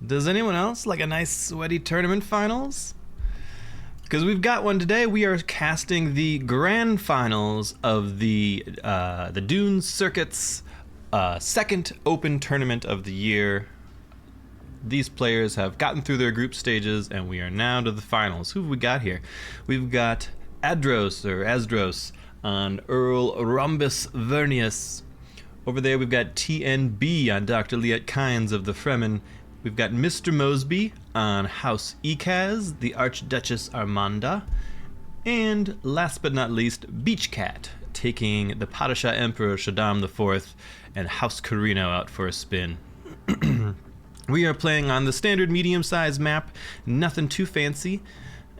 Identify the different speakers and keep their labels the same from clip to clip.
Speaker 1: Does anyone else like a nice sweaty tournament finals? Because we've got one today. We are casting the grand finals of the Dune Circuit's second open tournament of the year. These players have gotten through their group stages, and we are now to the finals. Who have we got here? We've got Asdros on Earl Rhombus Vernius. Over there we've got TNB on Dr. Liet Kynes of the Fremen. We've got Mr. Mosby on House Ekaz, the Archduchess Armanda. And last but not least, Beach Cat, taking the Padishah Emperor Shaddam IV and House Carino out for a spin. We are playing on the standard medium-sized map, nothing too fancy.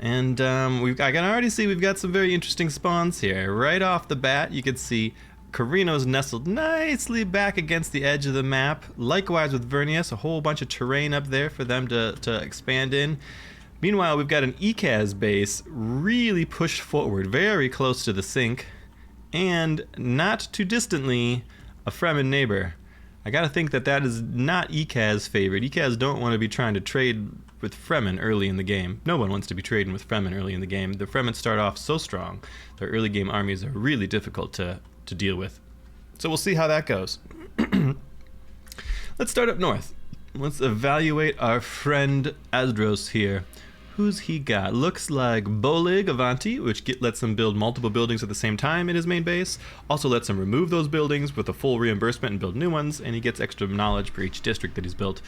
Speaker 1: And I can already see we've got some very interesting spawns here. Right off the bat, you can see Carino's nestled nicely back against the edge of the map. Likewise with Vernius, a whole bunch of terrain up there for them to expand in. Meanwhile, we've got an Ekaz base really pushed forward, very close to the sink. And not too distantly, a Fremen neighbor. I gotta think that is not Ekaz favorite. Ekaz don't want to be trying to trade with Fremen early in the game. No one wants to be trading with Fremen early in the game. The Fremen start off so strong. Their early game armies are really difficult to deal with. So we'll see how that goes. Let's start up north. Let's evaluate our friend Asdros here. Who's he got? Looks like Bolig Avanti, which lets him build multiple buildings at the same time in his main base. Also lets him remove those buildings with a full reimbursement and build new ones, and he gets extra knowledge for each district that he's built.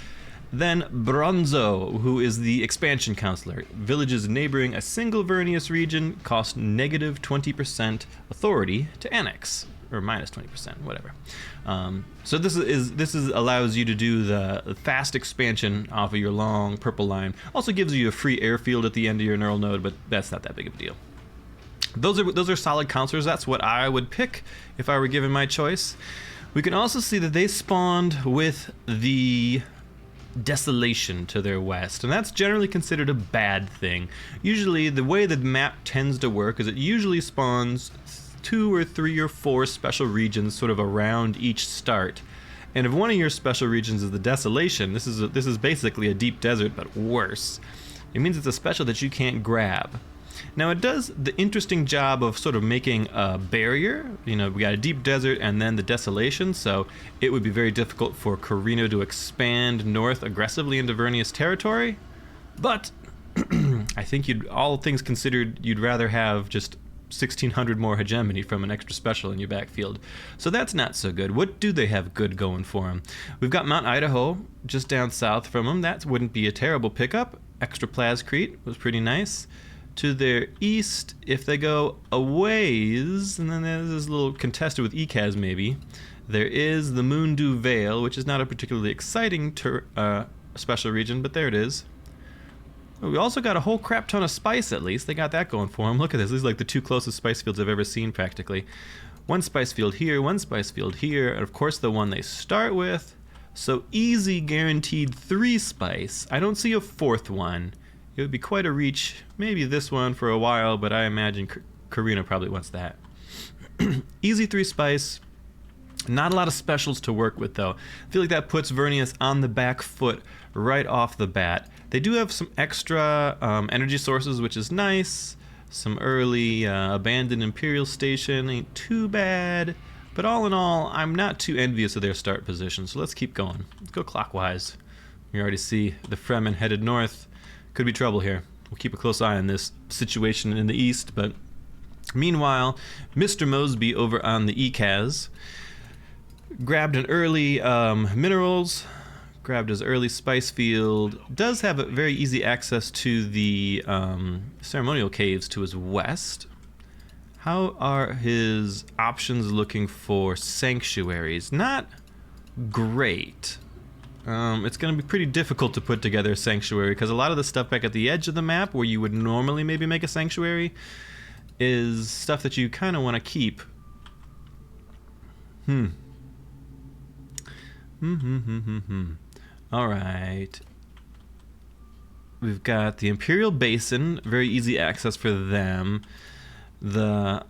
Speaker 1: Then Bronzo, who is the expansion counselor. Villages neighboring a single Vernius region cost negative 20% authority to annex, or minus 20%, whatever. So this allows you to do the fast expansion off of your long purple line. Also gives you a free airfield at the end of your neural node, but that's not that big of a deal. Those are solid counselors. That's what I would pick if I were given my choice. We can also see that they spawned with the Desolation to their west, and that's generally considered a bad thing. Usually the way the map tends to work is it usually spawns 2 or 3 or 4 special regions sort of around each start, and if one of your special regions is the Desolation, this is basically a deep desert but worse. It means it's a special that you can't grab. Now it does the interesting job of sort of making a barrier. You know, we got a deep desert and then the Desolation, so it would be very difficult for Carino to expand north aggressively into Vernius territory. But I think all things considered, you'd rather have just 1,600 more hegemony from an extra special in your backfield. So that's not so good. What do they have good going for them? We've got Mount Idaho just down south from them. That wouldn't be a terrible pickup. Extra Plascrete was pretty nice. To their east, if they go a ways, and then there's a little contested with Ekaz maybe, there is the Moondew Vale, which is not a particularly exciting special region, but there it is. We also got a whole crap ton of spice, at least. They got that going for them. Look at this. These are like the 2 closest spice fields I've ever seen, practically. 1 spice field here, 1 spice field here, and of course the one they start with. So easy, guaranteed 3 spice. I don't see a 4th one. It would be quite a reach, maybe this one for a while, but I imagine Carino probably wants that. Easy 3 spice. Not a lot of specials to work with, though. I feel like that puts Vernius on the back foot right off the bat. They do have some extra energy sources, which is nice. Some early abandoned Imperial station, ain't too bad. But all in all, I'm not too envious of their start position, so let's keep going. Let's go clockwise. We already see the Fremen headed north. Could be trouble here. We'll keep a close eye on this situation in the east, but meanwhile, Mr. Mosby over on the Ekaz grabbed an early minerals, grabbed his early spice field, does have a very easy access to the ceremonial caves to his west. How are his options looking for sanctuaries? Not great. It's going to be pretty difficult to put together a sanctuary because a lot of the stuff back at the edge of the map where you would normally maybe make a sanctuary is stuff that you kind of want to keep. Alright. We've got the Imperial Basin, very easy access for them. The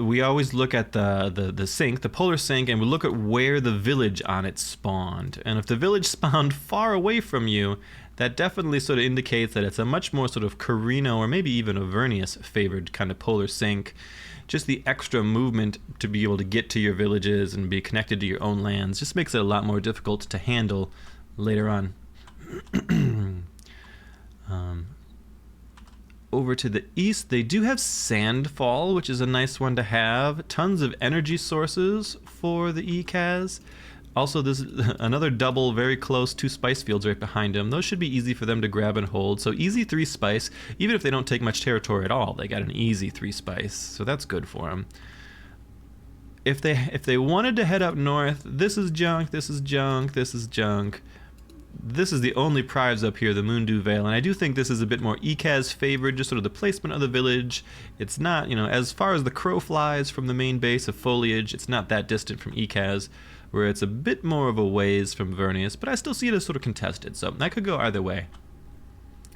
Speaker 1: we always look at the sink, the polar sink, and we look at where the village on it spawned. And if the village spawned far away from you, that definitely sort of indicates that it's a much more sort of Carino or maybe even Avernius favored kind of polar sink. Just the extra movement to be able to get to your villages and be connected to your own lands just makes it a lot more difficult to handle later on. Over to the east, they do have Sandfall, which is a nice one to have. Tons of energy sources for the ECAS. Also, there's another double, very close, 2 spice fields right behind them. Those should be easy for them to grab and hold. So easy 3 spice. Even if they don't take much territory at all, they got an easy 3 spice. So that's good for them. If they wanted to head up north, this is junk, this is junk, this is junk. This is the only prize up here, the Moondew Vale, and I do think this is a bit more ECAS favored, just sort of the placement of the village. It's not, you know, as far as the crow flies from the main base of foliage, it's not that distant from ECAS, where it's a bit more of a ways from Vernius, but I still see it as sort of contested, so that could go either way.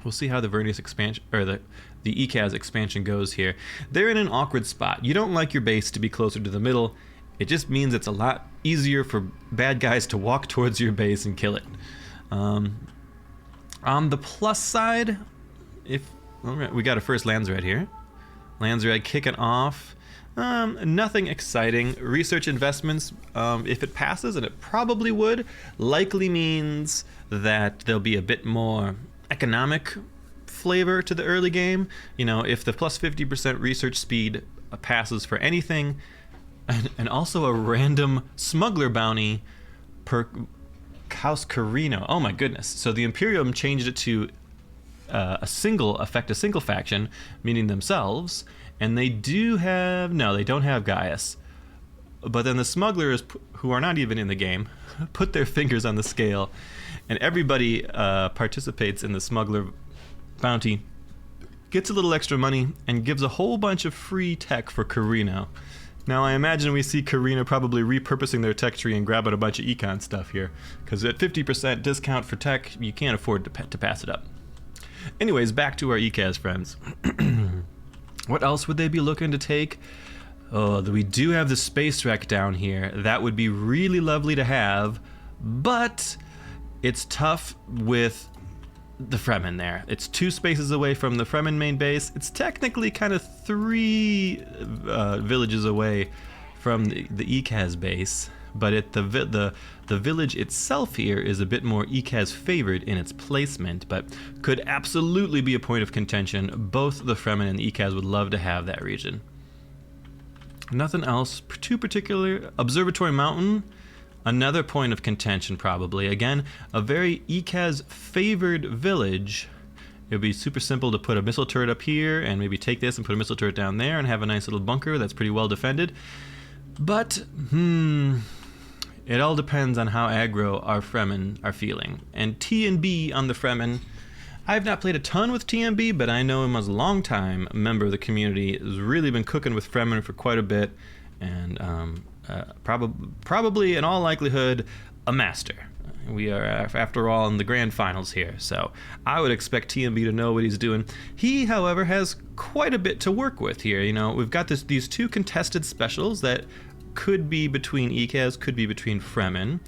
Speaker 1: We'll see how the Vernius expansion, or the ECAS expansion goes here. They're in an awkward spot. You don't like your base to be closer to the middle. It just means it's a lot easier for bad guys to walk towards your base and kill it. On the plus side, we got a first Landsred here. Landsred kicking off. Nothing exciting. Research investments, if it passes, and it probably would, likely means that there'll be a bit more economic flavor to the early game. You know, if the plus 50% research speed passes for anything, and also a random smuggler bounty per House Carino. Oh my goodness. So the Imperium changed it to affect a single faction, meaning themselves, and they do have, no, they don't have Gaius. But then the smugglers, who are not even in the game, put their fingers on the scale, and everybody participates in the smuggler bounty, gets a little extra money, and gives a whole bunch of free tech for Carino. Now, I imagine we see Carino probably repurposing their tech tree and grabbing a bunch of econ stuff here, because at 50% discount for tech, you can't afford to pass it up. Anyways, back to our ECAS friends. What else would they be looking to take? Oh, we do have the space wreck down here. That would be really lovely to have, but it's tough with the Fremen there. It's 2 spaces away from the Fremen main base. It's technically kind of 3 villages away from the ECAS base, but the village itself here is a bit more ECAS favored in its placement, but could absolutely be a point of contention. Both the Fremen and the ECAS would love to have that region. Nothing else too particular. Observatory Mountain, another point of contention probably. Again, a very ECAS favored village. It would be super simple to put a missile turret up here and maybe take this and put a missile turret down there and have a nice little bunker that's pretty well defended. But, it all depends on how aggro our Fremen are feeling. And T&B on the Fremen, I've not played a ton with TMB, but I know him as a long time member of the community. Has really been cooking with Fremen for quite a bit, and probably in all likelihood a master. We are, after all, in the grand finals here, so I would expect TMB to know what he's doing. He, however, has quite a bit to work with here. You know, we've got these 2 contested specials that could be between ECAS, could be between Fremen.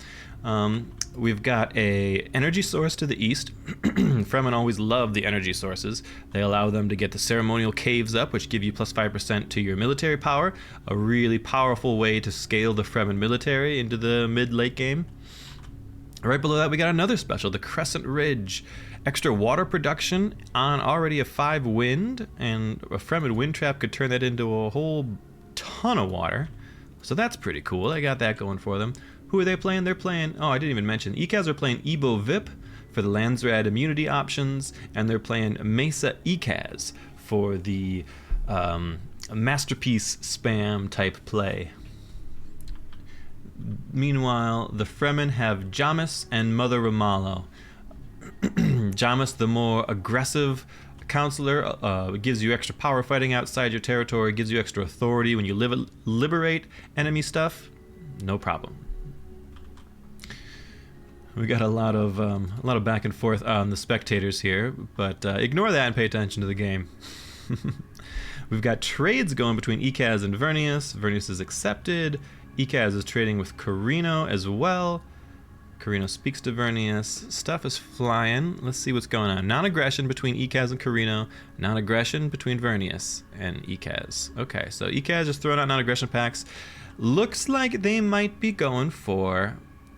Speaker 1: We've got a energy source to the east. Fremen always love the energy sources. They allow them to get the ceremonial caves up, which give you plus 5% to your military power. A really powerful way to scale the Fremen military into the mid-late game. Right below that, we got another special, the Crescent Ridge. Extra water production on already a 5 wind, and a Fremen wind trap could turn that into a whole ton of water. So that's pretty cool. They got that going for them. Who are they playing? They're playing, oh, I didn't even mention, ECAS are playing Ebo VIP for the Landsred immunity options, and they're playing Mesa ECAS for the masterpiece spam type play. Meanwhile, the Fremen have Jamis and Mother Ramallo. Jamis, the more aggressive counselor, gives you extra power fighting outside your territory, gives you extra authority when you liberate enemy stuff. No problem. We got a lot of back and forth on the spectators here, but ignore that and pay attention to the game. We've got trades going between Ekaz and Vernius. Vernius is accepted. Ekaz is trading with Carino as well. Carino speaks to Vernius. Stuff is flying. Let's see what's going on. Non-aggression between Ekaz and Carino. Non-aggression between Vernius and Ekaz. Okay, so Ekaz is throwing out non-aggression packs. Looks like they might be going for,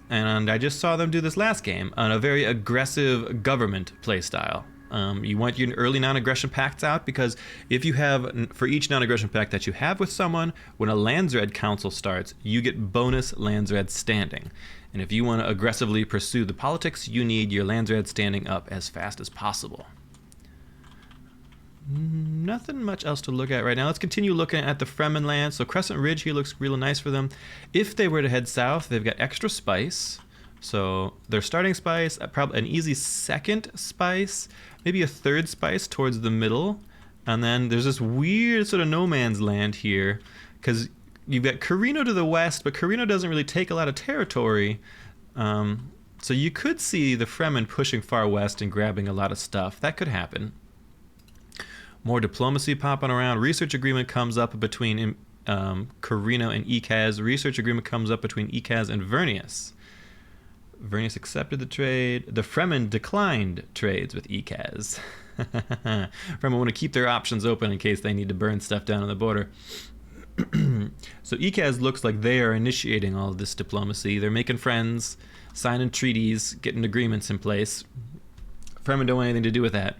Speaker 1: and I just saw them do this last game, on a very aggressive government playstyle. You want your early non-aggression pacts out, because if you have, for each non-aggression pact that you have with someone, when a Landsred Council starts, you get bonus Landsred standing. And if you want to aggressively pursue the politics, you need your Landsred standing up as fast as possible. Nothing much else to look at right now. Let's continue looking at the Fremen land. So Crescent Ridge here looks real nice for them. If they were to head south, they've got extra spice. So their starting spice, probably an easy second spice, maybe a third spice towards the middle. And then there's this weird sort of no man's land here, because you've got Carino to the west, but Carino doesn't really take a lot of territory. So you could see the Fremen pushing far west and grabbing a lot of stuff. That could happen. More diplomacy popping around. Research agreement comes up between Carino and Ekaz. Research agreement comes up between Ekaz and Vernius. Vernius accepted the trade. The Fremen declined trades with Ekaz. Fremen want to keep their options open in case they need to burn stuff down on the border. So Ekaz looks like they are initiating all of this diplomacy. They're making friends, signing treaties, getting agreements in place. Fremen don't want anything to do with that.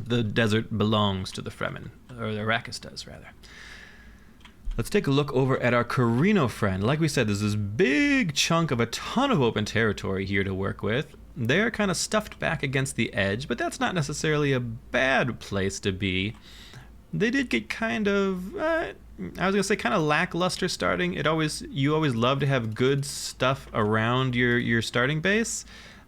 Speaker 1: The desert belongs to the Fremen, or the Arrakis does, rather. Let's take a look over at our Carino friend. Like we said, there's this big chunk of a ton of open territory here to work with. They're kind of stuffed back against the edge, but that's not necessarily a bad place to be. They did get kind of, I was gonna say kind of lackluster starting. You always love to have good stuff around your starting base.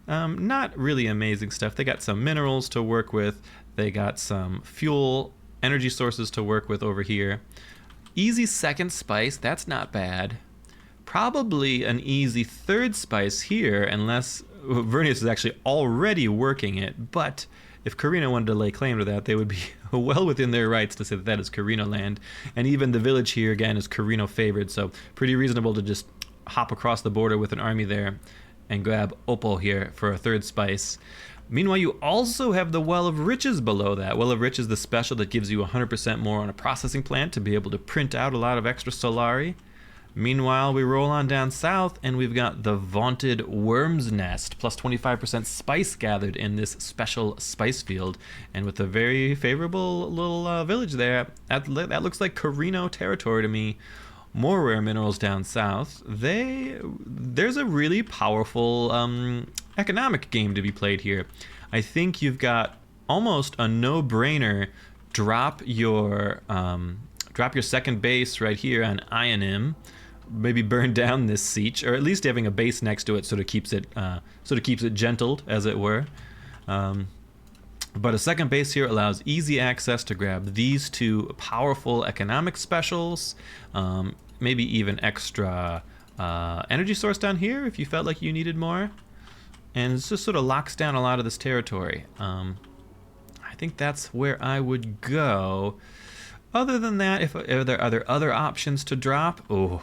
Speaker 1: Not really amazing stuff. They got some minerals to work with. They got some fuel, energy sources to work with over here. Easy second spice, that's not bad. Probably an easy third spice here, unless Vernius is actually already working it. But if Carino wanted to lay claim to that, they would be well within their rights to say that that is Carino land. And even the village here, again, is Carino favored, so pretty reasonable to just hop across the border with an army there and grab Opal here for a third spice. Meanwhile, you also have the Well of Riches below that. Well of Riches is the special that gives you 100% more on a processing plant to be able to print out a lot of extra Solari. Meanwhile, we roll on down south, and we've got the vaunted Worm's Nest, plus 25% spice gathered in this special spice field. And with a very favorable little village there, that looks like Carino territory to me. More rare minerals down south. There's a really powerful economic game to be played here. I think you've got almost a no-brainer. Drop your second base right here on Ionim. Maybe burn down this siege, or at least having a base next to it sort of keeps it gentled, as it were. But a second base here allows easy access to grab these two powerful economic specials. Maybe even extra energy source down here if you felt like you needed more. And it just sort of locks down a lot of this territory. I think that's where I would go. Other than that, are there other options to drop? Oh,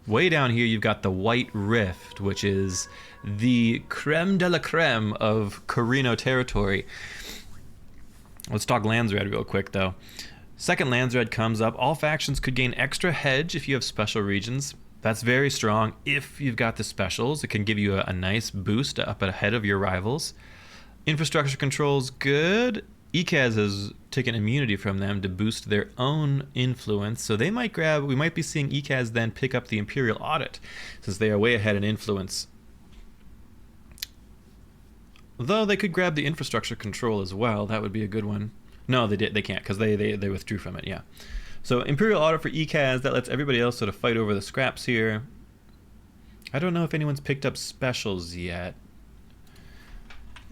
Speaker 1: way down here you've got the White Rift, which is the creme de la creme of Carino territory. Let's talk Landsred real quick, though. Second Landsred comes up. All factions could gain extra hedge if you have special regions. That's very strong. If you've got the specials, it can give you a nice boost up ahead of your rivals. Infrastructure control's good. Ekaz has taken immunity from them to boost their own influence, so we might be seeing Ekaz then pick up the Imperial Audit, since they are way ahead in influence. Though they could grab the infrastructure control as well. That would be a good one. No, they can't, because they withdrew from it, yeah. So Imperial Audit for Ekaz, that lets everybody else sort of fight over the scraps here. I don't know if anyone's picked up specials yet.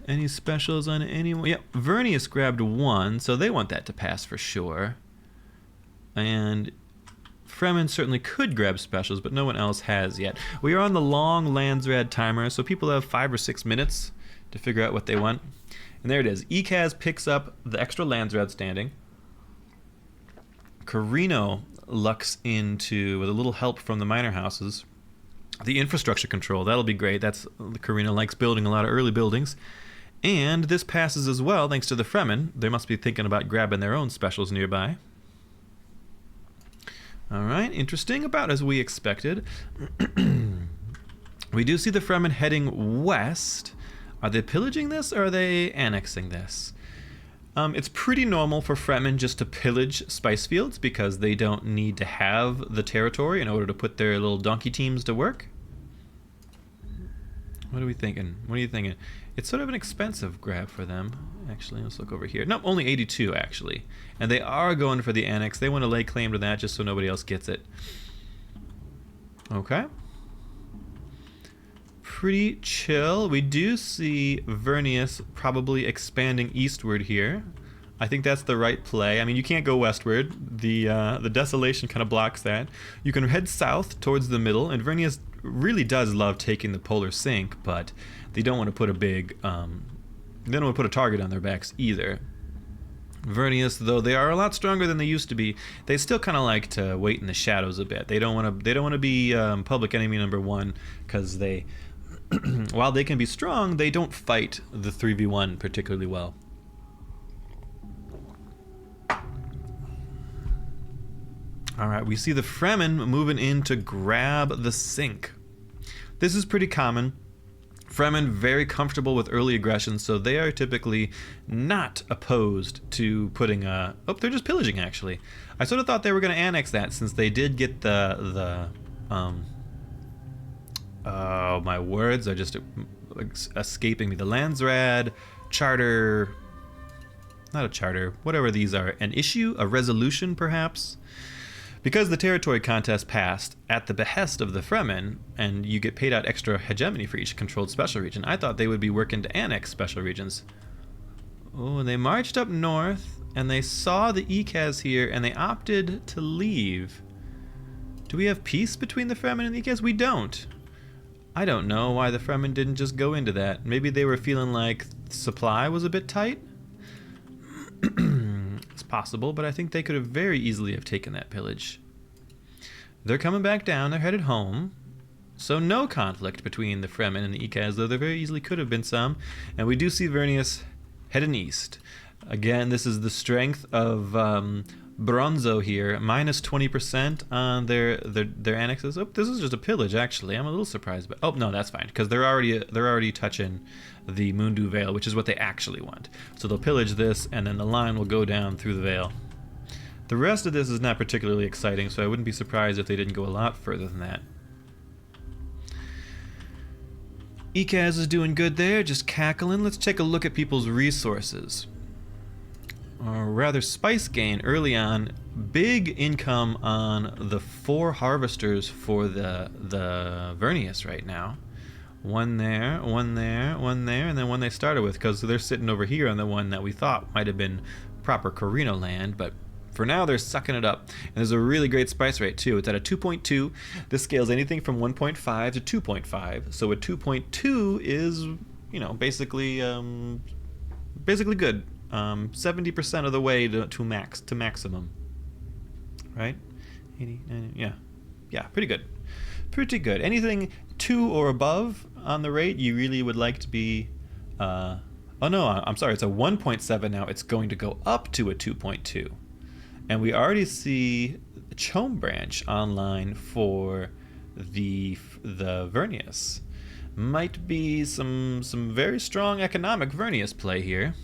Speaker 1: Any specials on anyone? Yeah, Vernius grabbed one, so they want that to pass for sure. And Fremen certainly could grab specials, but no one else has yet. We are on the long Landsred timer, so people have 5 or 6 minutes to figure out what they want. And there it is. Ekaz picks up the extra Landsred standing. Carino lucks into, with a little help from the minor houses, the infrastructure control. That'll be great. That's Carino likes building a lot of early buildings. And this passes as well thanks to the Fremen. They must be thinking about grabbing their own specials nearby. Alright, interesting. About as we expected. We do see the Fremen heading west. Are they pillaging this or are they annexing this? It's pretty normal for Fremen just to pillage spice fields because they don't need to have the territory in order to put their little donkey teams to work. What are we thinking? What are you thinking? It's sort of an expensive grab for them. Actually, let's look over here. No, only 82 actually. And they are going for the annex. They want to lay claim to that just so nobody else gets it. Okay. Pretty chill. We do see Vernius probably expanding eastward here. I think that's the right play. I mean, you can't go westward. The desolation kind of blocks that. You can head south towards the middle, and Vernius really does love taking the polar sink, but they don't want to put a big, they don't want to put a target on their backs either. Vernius, though they are a lot stronger than they used to be, they still kind of like to wait in the shadows a bit. They don't want to be public enemy number one because they, while they can be strong, they don't fight the 3v1 particularly well. Alright, we see the Fremen moving in to grab the sink. This is pretty common. Fremen very comfortable with early aggression, so they are typically not opposed to putting a... Oh, they're just pillaging, actually. I sort of thought they were going to annex that since they did get the oh, my words are just escaping me. The Landsrad, charter... Not a charter, whatever these are. An issue? A resolution, perhaps? Because the territory contest passed at the behest of the Fremen, and you get paid out extra hegemony for each controlled special region, I thought they would be working to annex special regions. Oh, and they marched up north, and they saw the Ekaz here, and they opted to leave. Do we have peace between the Fremen and the Ekaz? We don't. I don't know why the Fremen didn't just go into that. Maybe they were feeling like supply was a bit tight? It's possible, but I think they could have very easily have taken that pillage. They're coming back down, they're headed home. So no conflict between the Fremen and the Ekaz, though there very easily could have been some. And we do see Vernius heading east. Again, this is the strength of Bronzo here, minus 20% on their annexes. Oh, this is just a pillage, actually. I'm a little surprised, but oh no, that's fine because they're already touching the Mundu Vale, which is what they actually want. So they'll pillage this, and then the line will go down through the Vale. The rest of this is not particularly exciting, so I wouldn't be surprised if they didn't go a lot further than that. Ekaz is doing good there, just cackling. Let's take a look at people's resources. Or rather, spice gain early on. Big income on the 4 harvesters for the Vernius right now. One there, one there, one there, and then one they started with, because they're sitting over here on the one that we thought might have been proper Carino land, but for now they're sucking it up. And there's a really great spice rate too. It's at a 2.2. This scales anything from 1.5 to 2.5. So a 2.2 is, you know, basically good. 70% of the way to maximum. Right? 80, 90, yeah, pretty good. Pretty good. Anything 2 or above on the rate, you really would like to be... oh no, I'm sorry, it's a 1.7 now. It's going to go up to a 2.2. And we already see Chome Branch online for the Vernius. Might be some very strong economic Vernius play here.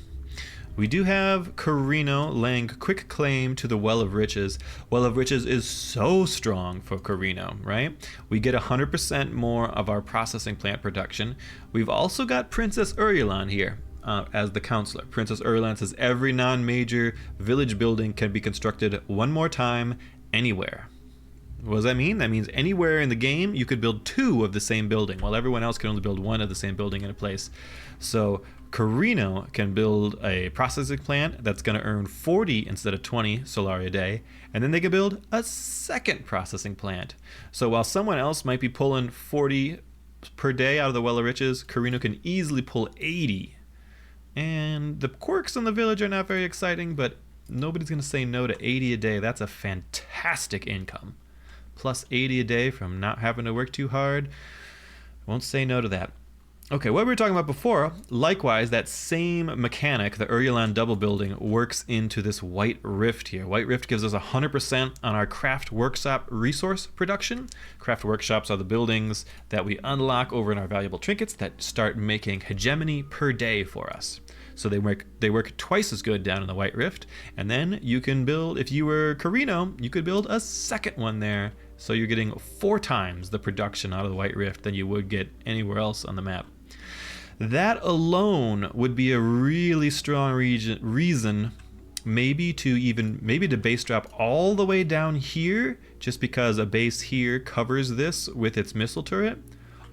Speaker 1: We do have Carino laying quick claim to the Well of Riches. Well of Riches is so strong for Carino, right? We get 100% more of our processing plant production. We've also got Princess Urulon here as the counselor. Princess Urulon says every non-major village building can be constructed one more time anywhere. What does that mean? That means anywhere in the game you could build 2 of the same building, while everyone else can only build 1 of the same building in a place. So Carino can build a processing plant that's going to earn 40 instead of 20 Solari a day, and then they can build a second processing plant. So while someone else might be pulling 40 per day out of the Well of Riches, Carino can easily pull 80. And the quirks in the village are not very exciting, but Nobody's going to say no to 80 a day. That's a fantastic income. Plus 80 a day from not having to work too hard. Won't say no to that. Okay, what we were talking about before, likewise, that same mechanic, the Uryalan double building, works into this White Rift here. White Rift gives us 100% on our craft workshop resource production. Craft workshops are the buildings that we unlock over in our valuable trinkets that start making hegemony per day for us. So they work twice as good down in the White Rift, and then you can build, if you were Carino, you could build a second one there. So you're getting 4 times the production out of the White Rift than you would get anywhere else on the map. That alone would be a really strong reason maybe to base drop all the way down here, just because a base here covers this with its missile turret.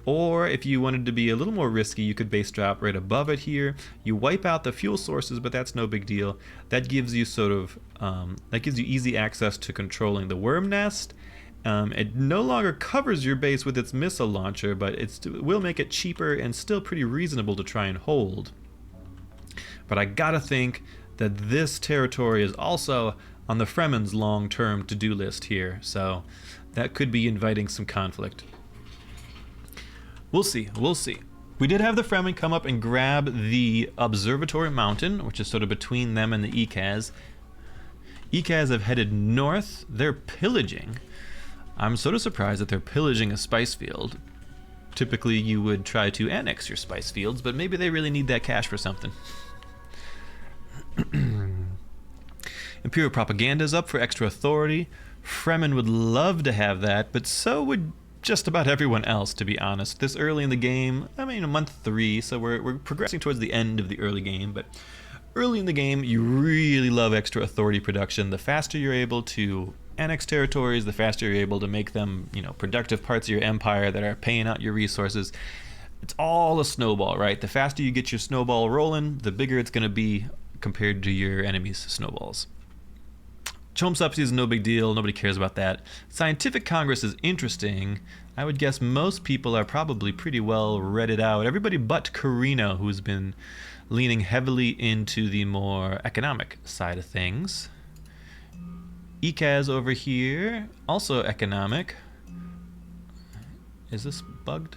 Speaker 1: Or if you wanted to be a little more risky, you could base drop right above it here. You wipe out the fuel sources, but that's no big deal. That gives you easy access to controlling the worm nest. It no longer covers your base with its missile launcher, but it will make it cheaper and still pretty reasonable to try and hold. But I gotta think that this territory is also on the Fremen's long-term to-do list here, so that could be inviting some conflict. We'll see. We did have the Fremen come up and grab the Observatory Mountain, which is sort of between them and the Ekaz. Ekaz have headed north. They're pillaging. I'm sort of surprised that they're pillaging a spice field. Typically, you would try to annex your spice fields, but maybe they really need that cash for something. Imperial propaganda is up for extra authority. Fremen would love to have that, but so would just about everyone else, to be honest. This early in the game, month 3, so we're progressing towards the end of the early game, but early in the game, you really love extra authority production. The faster you're able to annex territories, the faster you're able to make them, productive parts of your empire that are paying out your resources. It's all a snowball, right? The faster you get your snowball rolling, the bigger it's going to be compared to your enemy's snowballs. Chom subsidy is no big deal. Nobody cares about that. Scientific Congress is interesting. I would guess most people are probably pretty well redded out. Everybody but Carino, who's been leaning heavily into the more economic side of things. Ekaz over here, also economic. Is this bugged?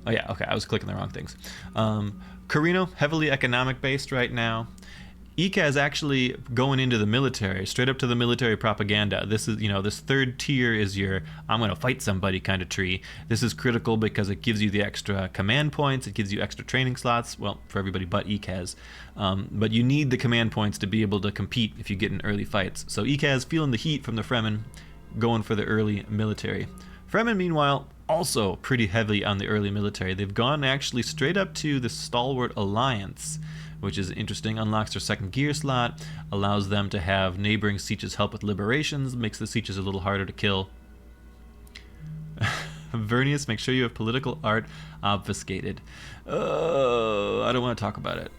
Speaker 1: Oh yeah, okay, I was clicking the wrong things. Carino, heavily economic based right now. Ekaz actually going into the military, straight up to the military propaganda. This is, this third tier is your I'm going to fight somebody kind of tree. This is critical because it gives you the extra command points. It gives you extra training slots, well, for everybody but Ekaz. But you need the command points to be able to compete if you get in early fights. So Ekaz feeling the heat from the Fremen, going for the early military. Fremen, meanwhile, also pretty heavy on the early military. They've gone actually straight up to the Stalwart Alliance, which is interesting. Unlocks their second gear slot, allows them to have neighboring sieges help with liberations, makes the sieges a little harder to kill. Vernius, make sure you have political art obfuscated. Oh, I don't want to talk about it.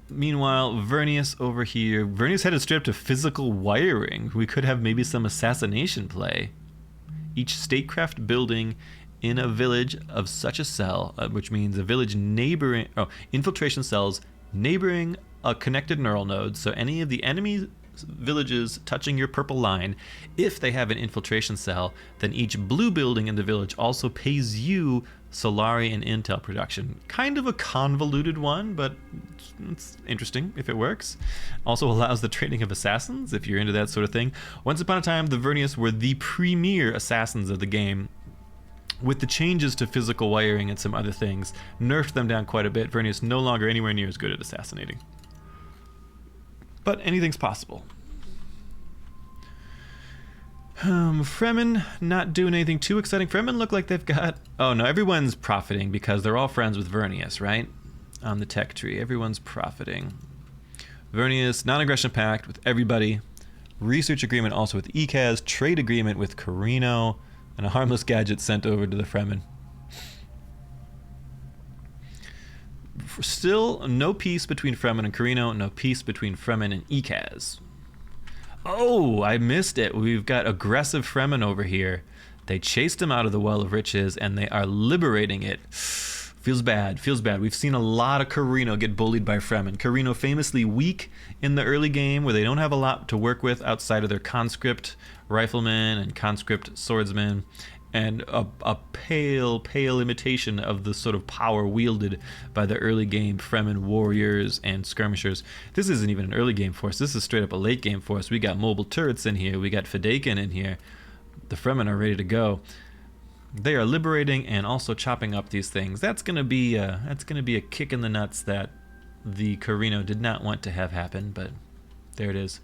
Speaker 1: Meanwhile, Vernius over here. Vernius headed straight up to physical wiring. We could have maybe some assassination play. Each statecraft building in a village of such a cell, which means a village neighboring, infiltration cells neighboring a connected neural node. So any of the enemy villages touching your purple line, if they have an infiltration cell, then each blue building in the village also pays you Solari and Intel production. Kind of a convoluted one, but it's interesting if it works. Also allows the training of assassins, if you're into that sort of thing. Once upon a time, the Vernius were the premier assassins of the game. With the changes to physical wiring and some other things, nerfed them down quite a bit. Vernius no longer anywhere near as good at assassinating. But anything's possible. Fremen not doing anything too exciting. Fremen look like they've got... Oh no, everyone's profiting because they're all friends with Vernius, right? On the tech tree, everyone's profiting. Vernius, non-aggression pact with everybody. Research agreement also with Ekaz. Trade agreement with Carino. And a harmless gadget sent over to the Fremen. Still, no peace between Fremen and Carino, no peace between Fremen and Ekaz. Oh, I missed it. We've got aggressive Fremen over here. They chased him out of the Well of Riches, and they are liberating it Feels bad, feels bad. We've seen a lot of Carino get bullied by Fremen. Carino famously weak in the early game, where they don't have a lot to work with outside of their conscript riflemen and conscript swordsmen, and a pale imitation of the sort of power wielded by the early game Fremen warriors and skirmishers. This isn't even an early game force. This is straight up a late game force. We got mobile turrets in here. We got Fedaykin in here. The Fremen are ready to go. They are liberating and also chopping up these things. That's gonna be a kick in the nuts that the Carino did not want to have happen, but there it is.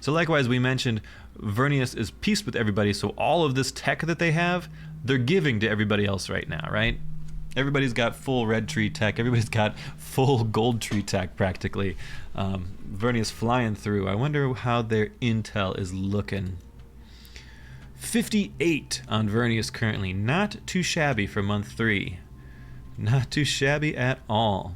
Speaker 1: So likewise, we mentioned Vernius is peace with everybody, so all of this tech that they have, they're giving to everybody else right now, right? Everybody's got full red tree tech. Everybody's got full gold tree tech, practically. Vernius flying through. I wonder how their intel is looking. 58 on Vernius currently. Not too shabby for month 3. Not too shabby at all.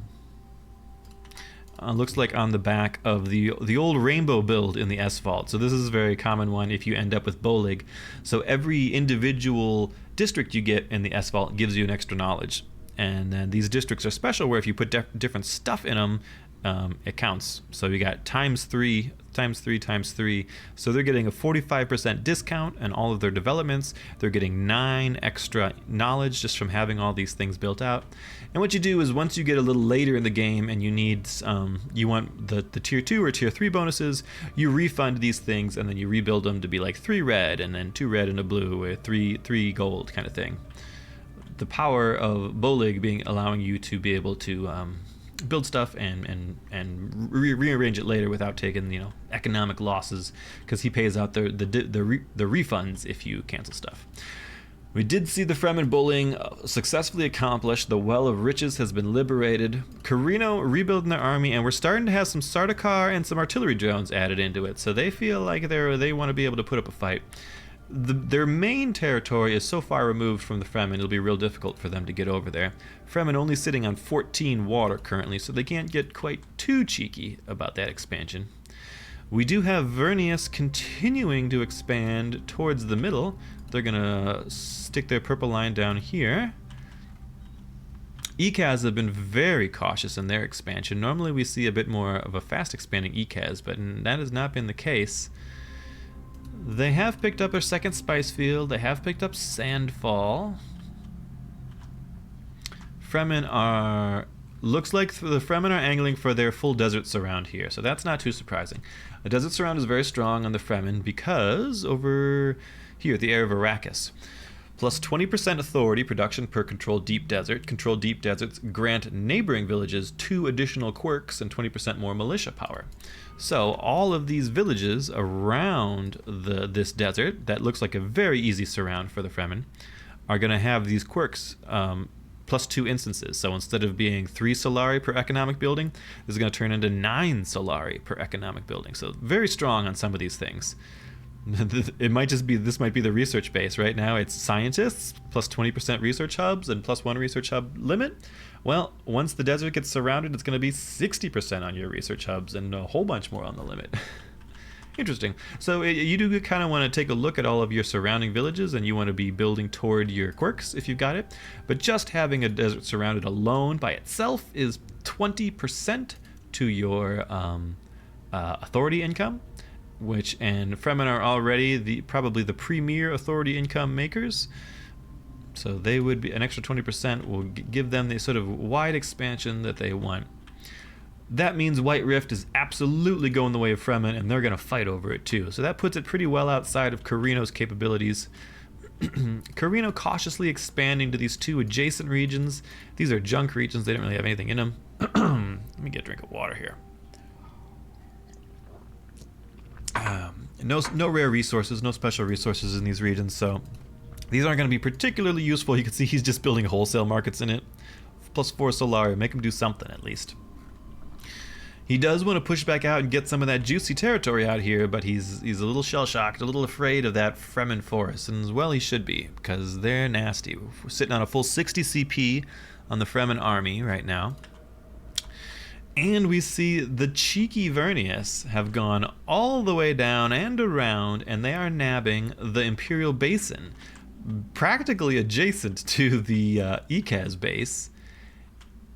Speaker 1: Looks like on the back of the old rainbow build in the S-Vault. So this is a very common one if you end up with Bolig. So every individual district you get in the S-Vault gives you an extra knowledge. And then these districts are special where if you put different stuff in them, it counts. So we got times 3, times 3, times 3. So they're getting a 45% discount on all of their developments. They're getting 9 extra knowledge just from having all these things built out. And what you do is once you get a little later in the game and you need, you want the tier 2 or tier 3 bonuses, you refund these things and then you rebuild them to be like 3 red and then 2 red and a blue or 3 gold kind of thing. The power of Bolig being allowing you to be able to build stuff and rearrange it later without taking economic losses, because he pays out the refunds if you cancel stuff. We did see the Fremen bullying successfully accomplished. The Well of Riches has been liberated. Carino rebuilding their army, and we're starting to have some Sardaukar and some artillery drones added into it. So they feel like they want to be able to put up a fight. Their main territory is so far removed from the Fremen, it'll be real difficult for them to get over there. Fremen only sitting on 14 water currently, so they can't get quite too cheeky about that expansion. We do have Vernius continuing to expand towards the middle. They're gonna stick their purple line down here. ECAS have been very cautious in their expansion. Normally we see a bit more of a fast expanding ECAS, but that has not been the case. They have picked up their second spice field. They have picked up Sandfall. Fremen are... Looks like the Fremen are angling for their full desert surround here, so that's not too surprising. The desert surround is very strong on the Fremen because over here at the area of Arrakis, plus 20% authority production per controlled deep desert. Controlled deep deserts grant neighboring villages 2 additional quirks and 20% more militia power. So all of these villages around this desert, that looks like a very easy surround for the Fremen, are going to have these quirks plus 2 instances. So instead of being 3 Solari per economic building, this is going to turn into 9 Solari per economic building. So very strong on some of these things. It might just be, this might be the research base. Right now it's scientists, plus 20% research hubs, and plus 1 research hub limit. Well, once the desert gets surrounded, it's going to be 60% on your research hubs and a whole bunch more on the limit. Interesting. So you do kind of want to take a look at all of your surrounding villages, and you want to be building toward your quirks if you've got it. But just having a desert surrounded alone by itself is 20% to your authority income, and Fremen are already probably the premier authority income makers. So they would be an extra 20% will give them the sort of wide expansion that they want. That means White Rift is absolutely going the way of Fremen, and they're going to fight over it too. So that puts it pretty well outside of Carino's capabilities. Carino cautiously expanding to these 2 adjacent regions. These are junk regions. They don't really have anything in them. Let me get a drink of water here. No rare resources, no special resources in these regions, so these aren't going to be particularly useful. You can see he's just building wholesale markets in it. Plus 4 Solari, make him do something at least. He does want to push back out and get some of that juicy territory out here, but he's a little shell-shocked, a little afraid of that Fremen forest, and well, he should be, because they're nasty. We're sitting on a full 60 CP on the Fremen army right now. And we see the cheeky Vernius have gone all the way down and around, and they are nabbing the Imperial Basin, practically adjacent to the ECAS base.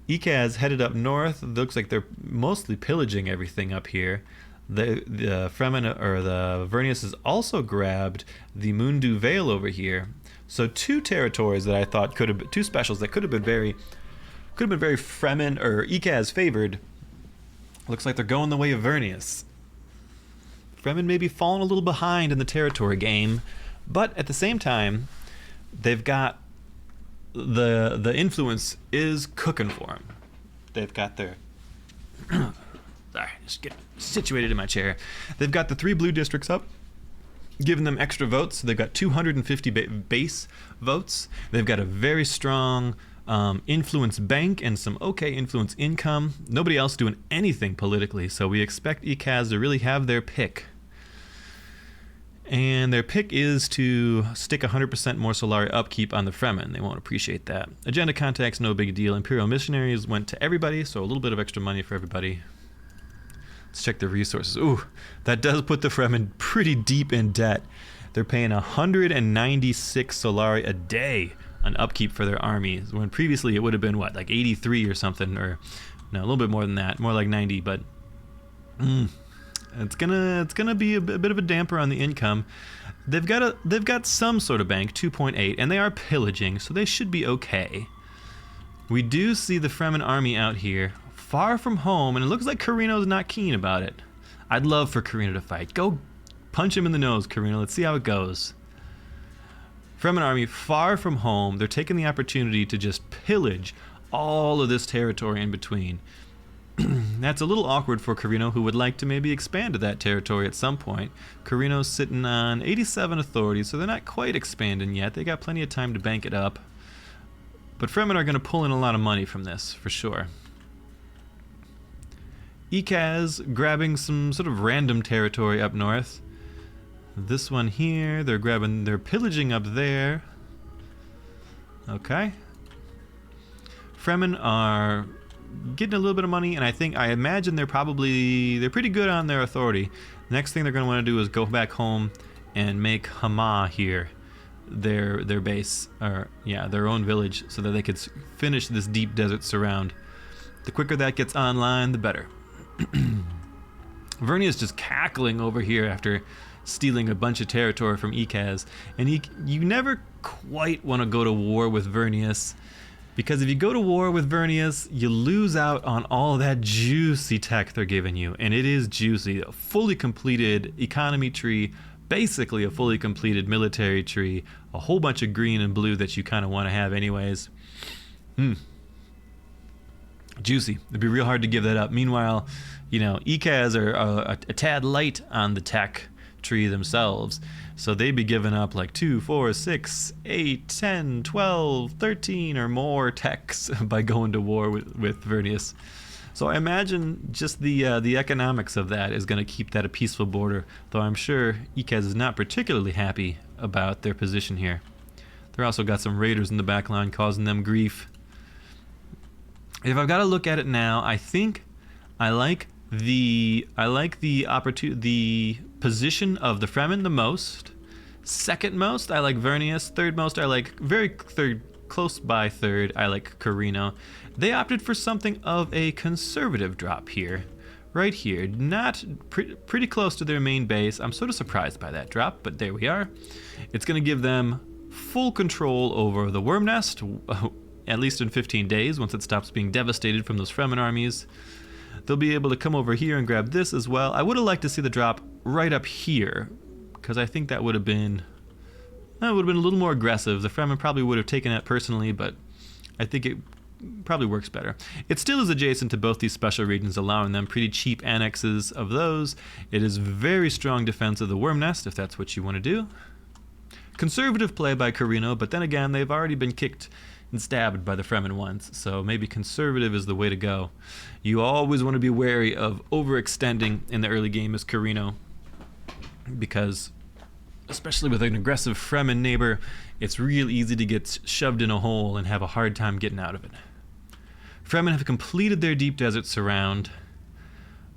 Speaker 1: Ekaz headed up north. It looks like they're mostly pillaging everything up here. The Fremen or the Vernius has also grabbed the Mundu Vale over here. So two territories that I thought could have been two specials that could have been very Fremen or Ekaz favored. Looks like they're going the way of Vernius. Fremen may be falling a little behind in the territory game, but at the same time, they've got the influence is cooking for them. They've got their sorry, just get situated in my chair. They've got the 3 blue districts up, giving them extra votes. So they've got 250 base votes. They've got a very strong influence bank and some okay influence income. Nobody else doing anything politically, so we expect Ekaz to really have their pick. And their pick is to stick 100% more Solari upkeep on the Fremen. They won't appreciate that. Agenda contacts, no big deal. Imperial missionaries went to everybody, so a little bit of extra money for everybody. Let's check the resources. Ooh, that does put the Fremen pretty deep in debt. They're paying 196 Solari a day on upkeep for their armies, when previously it would have been, what, like 83 or something, or no, a little bit more than that, more like 90, but it's gonna be a bit of a damper on the income. They've got some sort of bank, 2.8, and they are pillaging, so they should be okay. We do see the Fremen army out here, far from home, and it looks like Carino's not keen about it. I'd love for Carino to fight. Go punch him in the nose, Carino. Let's see how it goes. Fremen army far from home. They're taking the opportunity to just pillage all of this territory in between. That's a little awkward for Carino, who would like to maybe expand to that territory at some point. Carino's sitting on 87 authority, so they're not quite expanding yet. They got plenty of time to bank it up. But Fremen are going to pull in a lot of money from this, for sure. Ekaz grabbing some sort of random territory up north. This one here, they're pillaging up there. Okay. Fremen are getting a little bit of money, and I imagine they're pretty good on their authority. Next thing they're going to want to do is go back home and make Hama here their base, or yeah, their own village, so that they could finish this deep desert surround. The quicker that gets online, the better. Vernia's just cackling over here after stealing a bunch of territory from Ekaz, and you never quite want to go to war with Vernius, because if you go to war with Vernius, you lose out on all that juicy tech they're giving you, and it is juicy. A fully completed economy tree, basically a fully completed military tree, a whole bunch of green and blue that you kind of want to have anyways. Juicy. It'd be real hard to give that up. Meanwhile, Ekaz are a tad light on the tech tree themselves, so they'd be giving up like 2, 4, 6, 8, 10, 12, 13 or more techs by going to war with Vernius. So I imagine just the economics of that is going to keep that a peaceful border, though I'm sure Ekaz is not particularly happy about their position here. They're also got some raiders in the back line causing them grief. If I've got to look at it now, I think I like the position of the Fremen the most. Second most, I like Vernius. Third most, I like close by third, I like Carino. They opted for something of a conservative drop here, right here. Not pretty close to their main base. I'm sort of surprised by that drop, but there we are. It's going to give them full control over the worm nest, at least in 15 days, once it stops being devastated from those Fremen armies. They'll be able to come over here and grab this as well. I would have liked to see the drop right up here, because I think that would have been a little more aggressive. The Fremen probably would have taken it personally, but I think it probably works better. It still is adjacent to both these special regions, allowing them pretty cheap annexes of those. It is very strong defense of the worm nest, if that's what you want to do. Conservative play by Carino, but then again, they've already been kicked and stabbed by the Fremen once, so maybe conservative is the way to go. You always want to be wary of overextending in the early game as Carino, because especially with an aggressive Fremen neighbor, it's real easy to get shoved in a hole and have a hard time getting out of it. Fremen have completed their deep desert surround.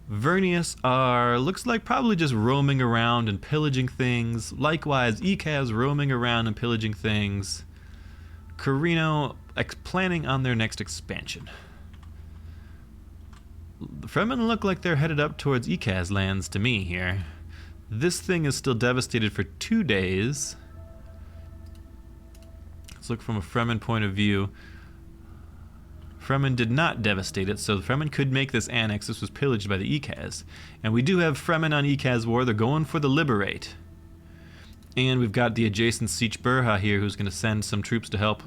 Speaker 1: Vernius looks like probably just roaming around and pillaging things. Likewise, Ekaz roaming around and pillaging things. Carino planning on their next expansion. Fremen look like they're headed up towards Ikaz lands to me here. This thing is still devastated for 2 days. Let's look from a Fremen point of view. Fremen did not devastate it, so the Fremen could make this annex. This was pillaged by the Ikaz. And we do have Fremen on Ikaz War. They're going for the Liberate. And we've got the adjacent Sietch Burha here who's going to send some troops to help.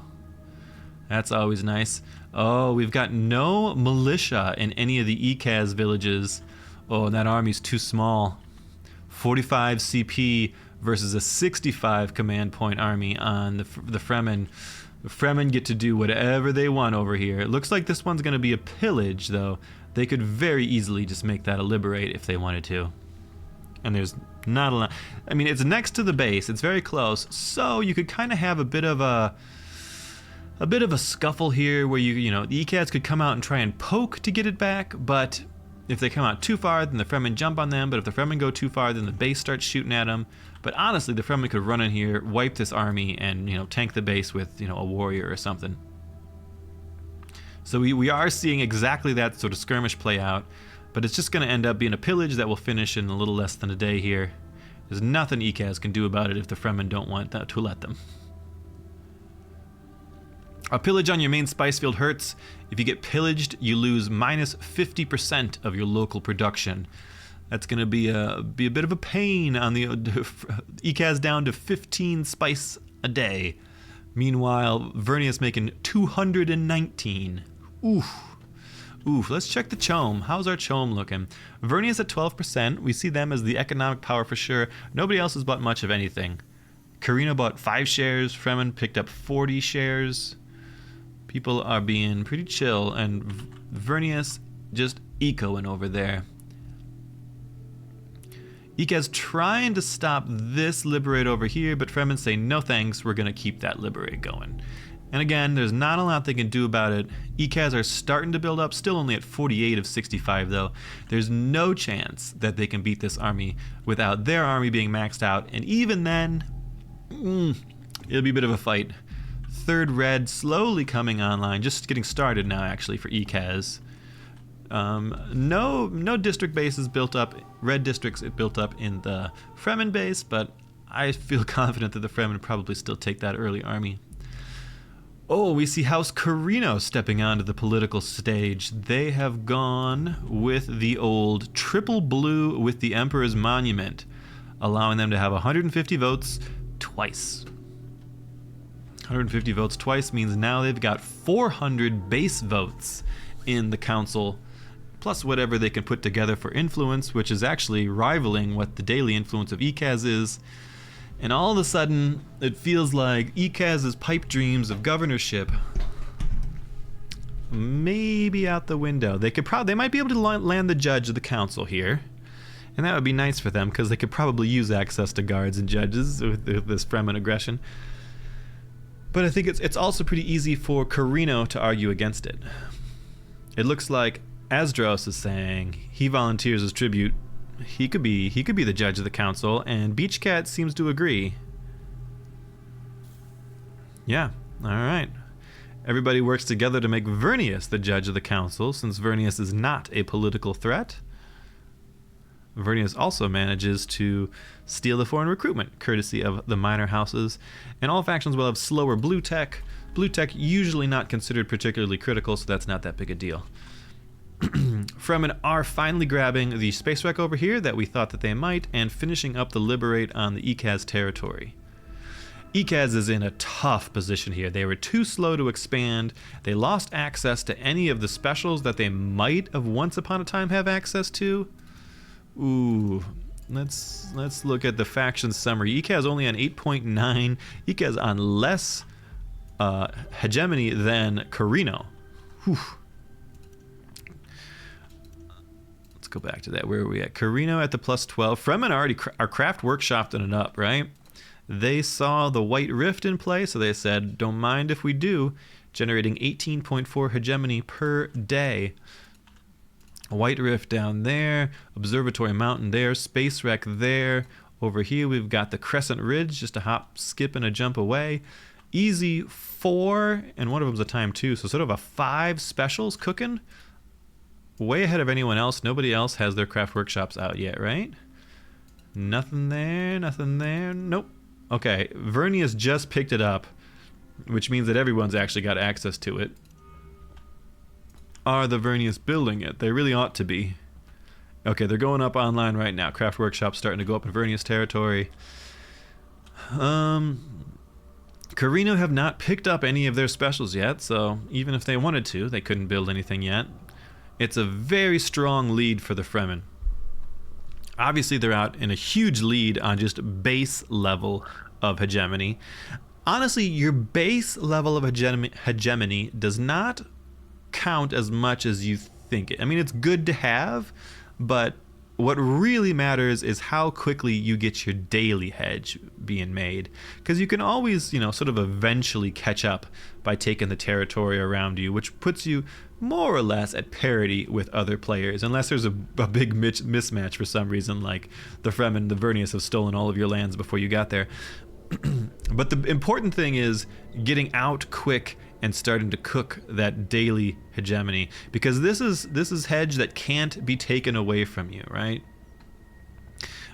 Speaker 1: That's always nice. Oh, we've got no militia in any of the Ikaz villages. Oh, and that army's too small. 45 CP versus a 65 command point army on the Fremen. The Fremen get to do whatever they want over here. It looks like this one's going to be a pillage, though. They could very easily just make that a liberate if they wanted to. And there's not a lot. I mean, it's next to the base. It's very close. So you could kind of have a bit of a scuffle here where you know, the Ikaz could come out and try and poke to get it back, but if they come out too far, then the Fremen jump on them, but if the Fremen go too far, then the base starts shooting at them. But honestly, the Fremen could run in here, wipe this army, and, you know, tank the base with, you know, a warrior or something. So we are seeing exactly that sort of skirmish play out, but it's just going to end up being a pillage that will finish in a little less than a day here. There's nothing Ikaz can do about it if the Fremen don't want that to let them. A pillage on your main spice field hurts. If you get pillaged, you lose minus 50% of your local production. That's going to be a bit of a pain on the Ikaz down to 15 spice a day. Meanwhile, Vernius making 219. Oof. Let's check the Chom. How's our Chom looking? Vernius at 12%. We see them as the economic power for sure. Nobody else has bought much of anything. Carino bought 5 shares. Fremen picked up 40 shares. People are being pretty chill, and Vernius just ecoing over there. Ikaz trying to stop this Liberate over here, but Fremen say no thanks, we're going to keep that Liberate going. And again, there's not a lot they can do about it. Ikaz are starting to build up, still only at 48 of 65 though. There's no chance that they can beat this army without their army being maxed out, and even then, it'll be a bit of a fight. Third red slowly coming online, just getting started now actually for Ikaz. No district bases built up, red districts built up in the Fremen base, but I feel confident that the Fremen probably still take that early army. Oh, we see House Carino stepping onto the political stage. They have gone with the old triple blue with the Emperor's Monument, allowing them to have 150 votes twice. 150 votes twice means now they've got 400 base votes in the council, plus whatever they can put together for influence, which is actually rivaling what the daily influence of Ikaz is. And all of a sudden, it feels like Ikaz's pipe dreams of governorship may be out the window. They might be able to land the judge of the council here, and that would be nice for them because they could probably use access to guards and judges with this Fremen aggression. But I think it's also pretty easy for Carino to argue against it. It looks like Asdros is saying he volunteers as tribute. He could be the judge of the council, and Beachcat seems to agree. Yeah, all right. Everybody works together to make Vernius the judge of the council, since Vernius is not a political threat. Vernius also manages to steal the foreign recruitment, courtesy of the minor houses, and all factions will have slower blue tech. Blue tech usually not considered particularly critical, so that's not that big a deal. Fremen are finally grabbing the space wreck over here that we thought that they might, and finishing up the Liberate on the Ikaz territory. Ikaz is in a tough position here. They were too slow to expand. They lost access to any of the specials that they might have once upon a time have access to. Ooh, let's look at the faction summary. Ikaz only on 8.9. Ikaz on less hegemony than Carino. Whew. Let's go back to that. Where are we at? Carino at the plus 12. Fremen already are craft workshopping it up, right? They saw the White Rift in play, so they said, don't mind if we do, generating 18.4 hegemony per day. White Rift down there, Observatory Mountain there, Space Wreck there. Over here we've got the Crescent Ridge, just a hop, skip, and a jump away. Easy 4, and one of them's a time 2, so sort of a 5 specials cooking. way ahead of anyone else. Nobody else has their craft workshops out yet, right? Nothing there, nothing there. Nope. Okay, Vernius just picked it up, which means that everyone's actually got access to it. Are the Vernius building it? They really ought to be. Okay, they're going up online right now. Craft workshops starting to go up in Vernius territory. Carino have not picked up any of their specials yet, so even if they wanted to, they couldn't build anything yet. It's a very strong lead for the Fremen. Obviously, they're out in a huge lead on just base level of hegemony. Honestly, your base level of hegemony does not count as much as you think it. I mean, it's good to have, but what really matters is how quickly you get your daily hedge being made. Because you can always, sort of eventually catch up by taking the territory around you, which puts you more or less at parity with other players, unless there's a big mismatch for some reason, like the Fremen, the Vernius have stolen all of your lands before you got there. But the important thing is getting out quick and starting to cook that daily hegemony, because this is hedge that can't be taken away from you, right?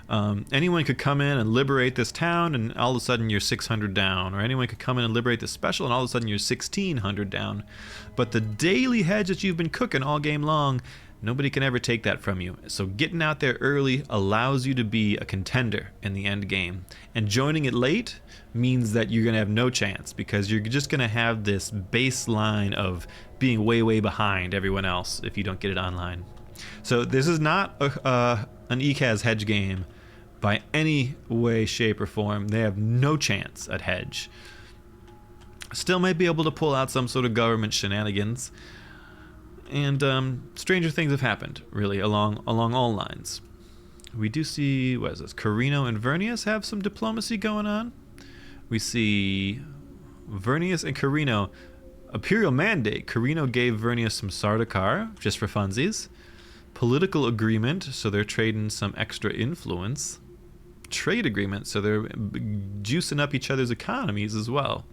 Speaker 1: Anyone could come in and liberate this town and all of a sudden you're 600 down, or anyone could come in and liberate this special and all of a sudden you're 1600 down. But the daily hedge that you've been cooking all game long, nobody can ever take that from you. So getting out there early allows you to be a contender in the end game. And joining it late means that you're going to have no chance, because you're just going to have this baseline of being way, way behind everyone else if you don't get it online. So this is not an ECAS hedge game by any way, shape, or form. They have no chance at hedge. Still might be able to pull out some sort of government shenanigans. And stranger things have happened, really, along all lines. We do see, what is this? Carino and Vernius have some diplomacy going on. We see Vernius and Carino. Imperial mandate. Carino gave Vernius some Sardaukar, just for funsies. Political agreement, so they're trading some extra influence. Trade agreement, so they're juicing up each other's economies as well.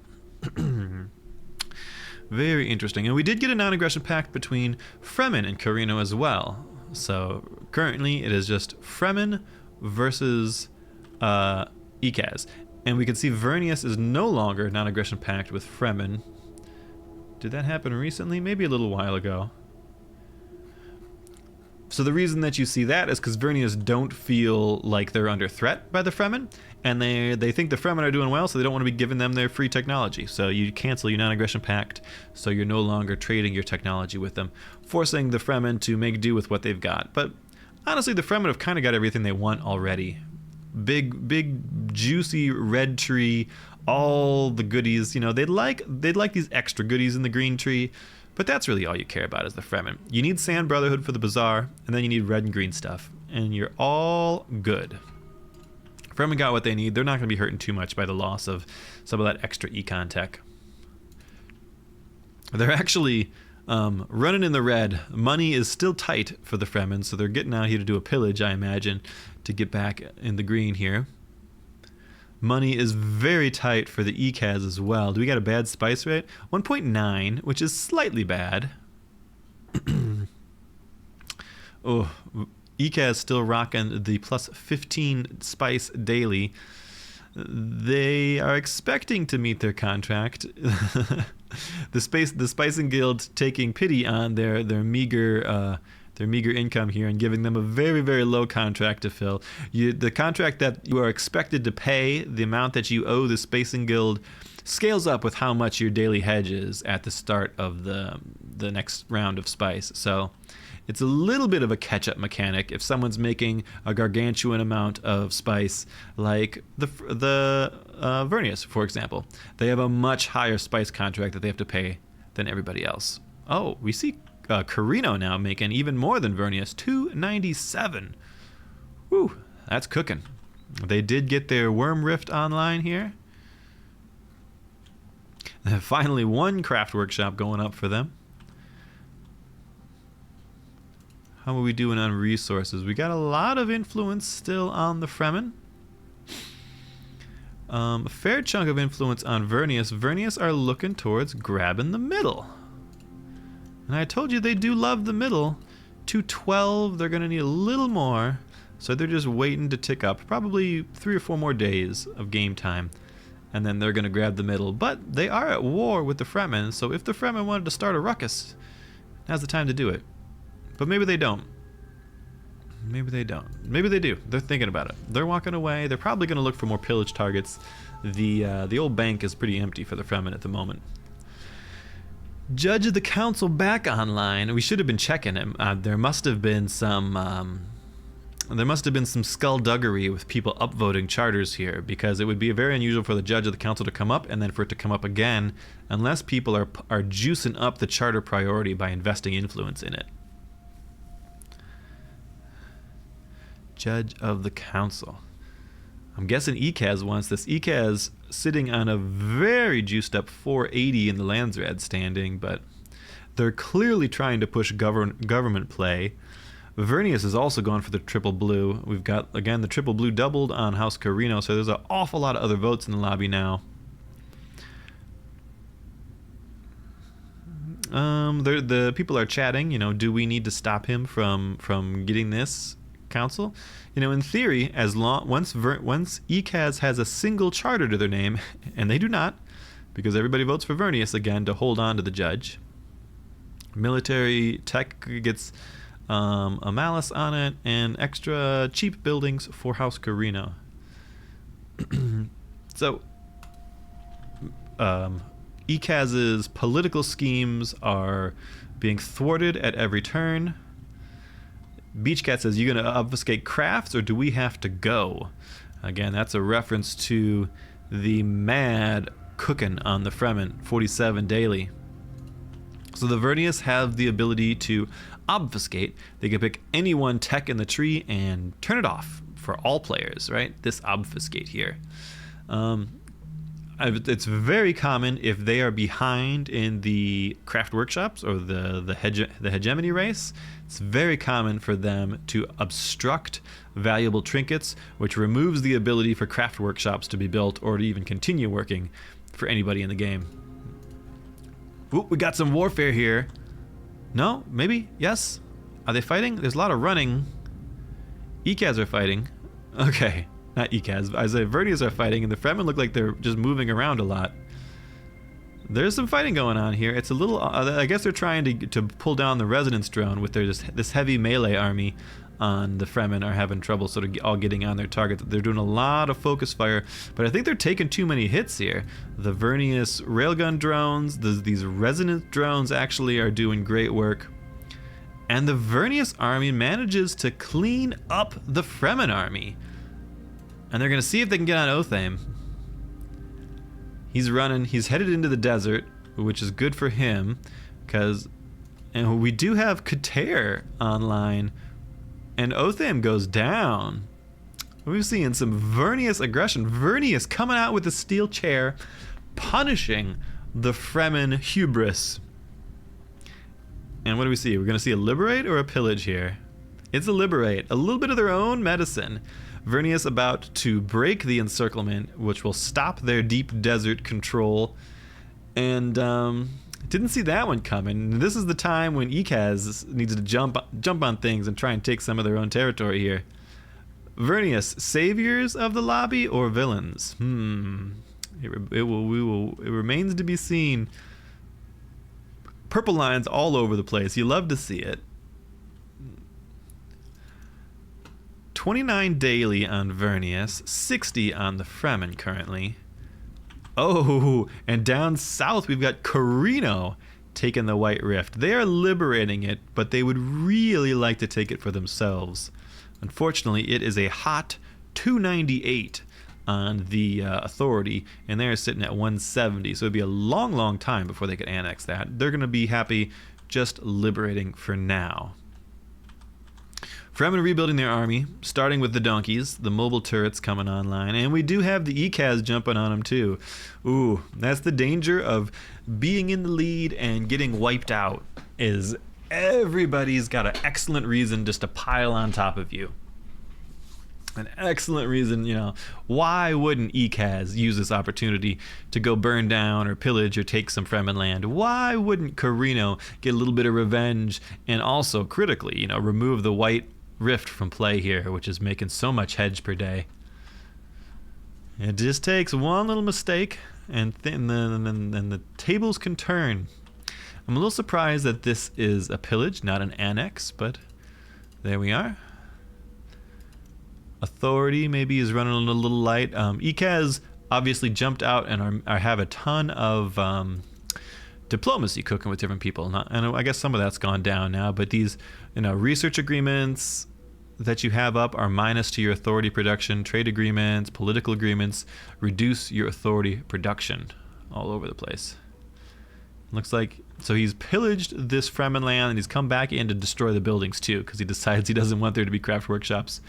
Speaker 1: Very interesting. And we did get a non-aggression pact between Fremen and Carino as well. So currently it is just Fremen versus ECAS. And we can see Vernius is no longer non-aggression pact with Fremen. Did that happen recently? Maybe a little while ago. So the reason that you see that is because Vernius don't feel like they're under threat by the Fremen, and they think the Fremen are doing well, so they don't want to be giving them their free technology. So you cancel your non-aggression pact, so you're no longer trading your technology with them, forcing the Fremen to make do with what they've got. But honestly, the Fremen have kind of got everything they want already. Big, juicy red tree, all the goodies. They'd like these extra goodies in the green tree. But that's really all you care about is the Fremen. You need Sand Brotherhood for the Bazaar, and then you need red and green stuff. And you're all good. Fremen got what they need. They're not going to be hurting too much by the loss of some of that extra econ tech. They're actually running in the red. Money is still tight for the Fremen, so they're getting out here to do a pillage, I imagine, to get back in the green here. Money is very tight for the ECAS as well. Do we got a bad spice rate? 1.9, which is slightly bad. Oh, ECAS still rocking the plus 15 spice daily. They are expecting to meet their contract. The Spicing Guild taking pity on their meager income here and giving them a very, very low contract to fill. The contract that you are expected to pay, the amount that you owe the Spacing Guild, scales up with how much your daily hedge is at the start of the next round of spice. So it's a little bit of a catch-up mechanic if someone's making a gargantuan amount of spice, like the Vernius, for example. They have a much higher spice contract that they have to pay than everybody else. Oh, we see Carino now making even more than Vernius, 297. Whew, that's cooking. They did get their Worm Rift online here. Finally, one craft workshop going up for them. How are we doing on resources? We got a lot of influence still on the Fremen. A fair chunk of influence on Vernius. Vernius are looking towards grabbing the middle. And I told you they do love the middle. 212, they're going to need a little more. So they're just waiting to tick up. Probably 3 or 4 more days of game time. And then they're going to grab the middle. But they are at war with the Fremen, so if the Fremen wanted to start a ruckus, now's the time to do it. But maybe they don't. Maybe they don't. Maybe they do. They're thinking about it. They're walking away. They're probably going to look for more pillage targets. The old bank is pretty empty for the Fremen at the moment. Judge of the Council back online. We should have been checking him. There must have been some skullduggery with people upvoting charters here, because it would be very unusual for the Judge of the Council to come up and then for it to come up again, unless people are juicing up the charter priority by investing influence in it. Judge of the Council. I'm guessing ECAS wants this. ECAS sitting on a very juiced up 480 in the Landsrad standing, but they're clearly trying to push government play. Vernius is also going for the triple blue. We've got, again, the triple blue doubled on House Carino, so there's an awful lot of other votes in the lobby now. The people are chatting, do we need to stop him from getting this council? In theory, once ECAS has a single charter to their name, and they do not, because everybody votes for Vernius again to hold on to the judge. Military tech gets a malice on it, and extra cheap buildings for House Carino. So, ECAS's political schemes are being thwarted at every turn. Beachcat says, you going to obfuscate crafts, or do we have to go? Again, that's a reference to the mad cooking on the Fremen, 47 daily. So the Vernius have the ability to obfuscate. They can pick any one tech in the tree and turn it off for all players, right? This obfuscate here. It's very common if they are behind in the craft workshops or the hegemony race. It's very common for them to obstruct valuable trinkets, which removes the ability for craft workshops to be built or to even continue working for anybody in the game. Ooh, we got some warfare here. No? Maybe? Yes? Are they fighting? There's a lot of running. ECAS are fighting. Okay. Not ECAS. I say Vernius are fighting, and the Fremen look like they're just moving around a lot. There's some fighting going on here. It's a little... I guess they're trying to pull down the resonance drone with their this heavy melee army on the Fremen are having trouble sort of all getting on their target. They're doing a lot of focus fire, but I think they're taking too many hits here. The Vernius railgun drones, these resonance drones actually are doing great work. And the Vernius army manages to clean up the Fremen army. And they're going to see if they can get on Othame. He's running. He's headed into the desert, which is good for him. And we do have Kater online. And Othame goes down. We're seeing some Vernius aggression. Vernius coming out with a steel chair, punishing the Fremen hubris. And what do we see? We're going to see a liberate or a pillage here. It's a liberate. A little bit of their own medicine. Vernius about to break the encirclement, which will stop their deep desert control. And didn't see that one coming. This is the time when ECAS needs to jump on things and try and take some of their own territory here. Vernius, saviors of the lobby or villains? It remains to be seen. Purple lines all over the place. You love to see it. 29 daily on Vernius, 60 on the Fremen currently. Oh, and down south we've got Carino taking the White Rift. They are liberating it, but they would really like to take it for themselves. Unfortunately, it is a hot 298 on the authority, and they're sitting at 170, so it'd be a long, long time before they could annex that. They're going to be happy just liberating for now. Fremen rebuilding their army, starting with the donkeys, the mobile turrets coming online, and we do have the ECAS jumping on them too. Ooh, that's the danger of being in the lead and getting wiped out, is everybody's got an excellent reason just to pile on top of you. An excellent reason, why wouldn't Ekaz use this opportunity to go burn down or pillage or take some Fremen land? Why wouldn't Carino get a little bit of revenge and also, critically, remove the White Rift from play here, which is making so much hedge per day? It just takes one little mistake, and then the tables can turn. I'm a little surprised that this is a pillage, not an annex, but there we are. Authority maybe is running a little light. Ekaz obviously jumped out and have a ton of diplomacy cooking with different people. And I guess some of that's gone down now, but these research agreements that you have up are minus to your authority production. Trade agreements, political agreements reduce your authority production all over the place. Looks like, so he's pillaged this Fremen land and he's come back in to destroy the buildings too, because he decides he doesn't want there to be craft workshops.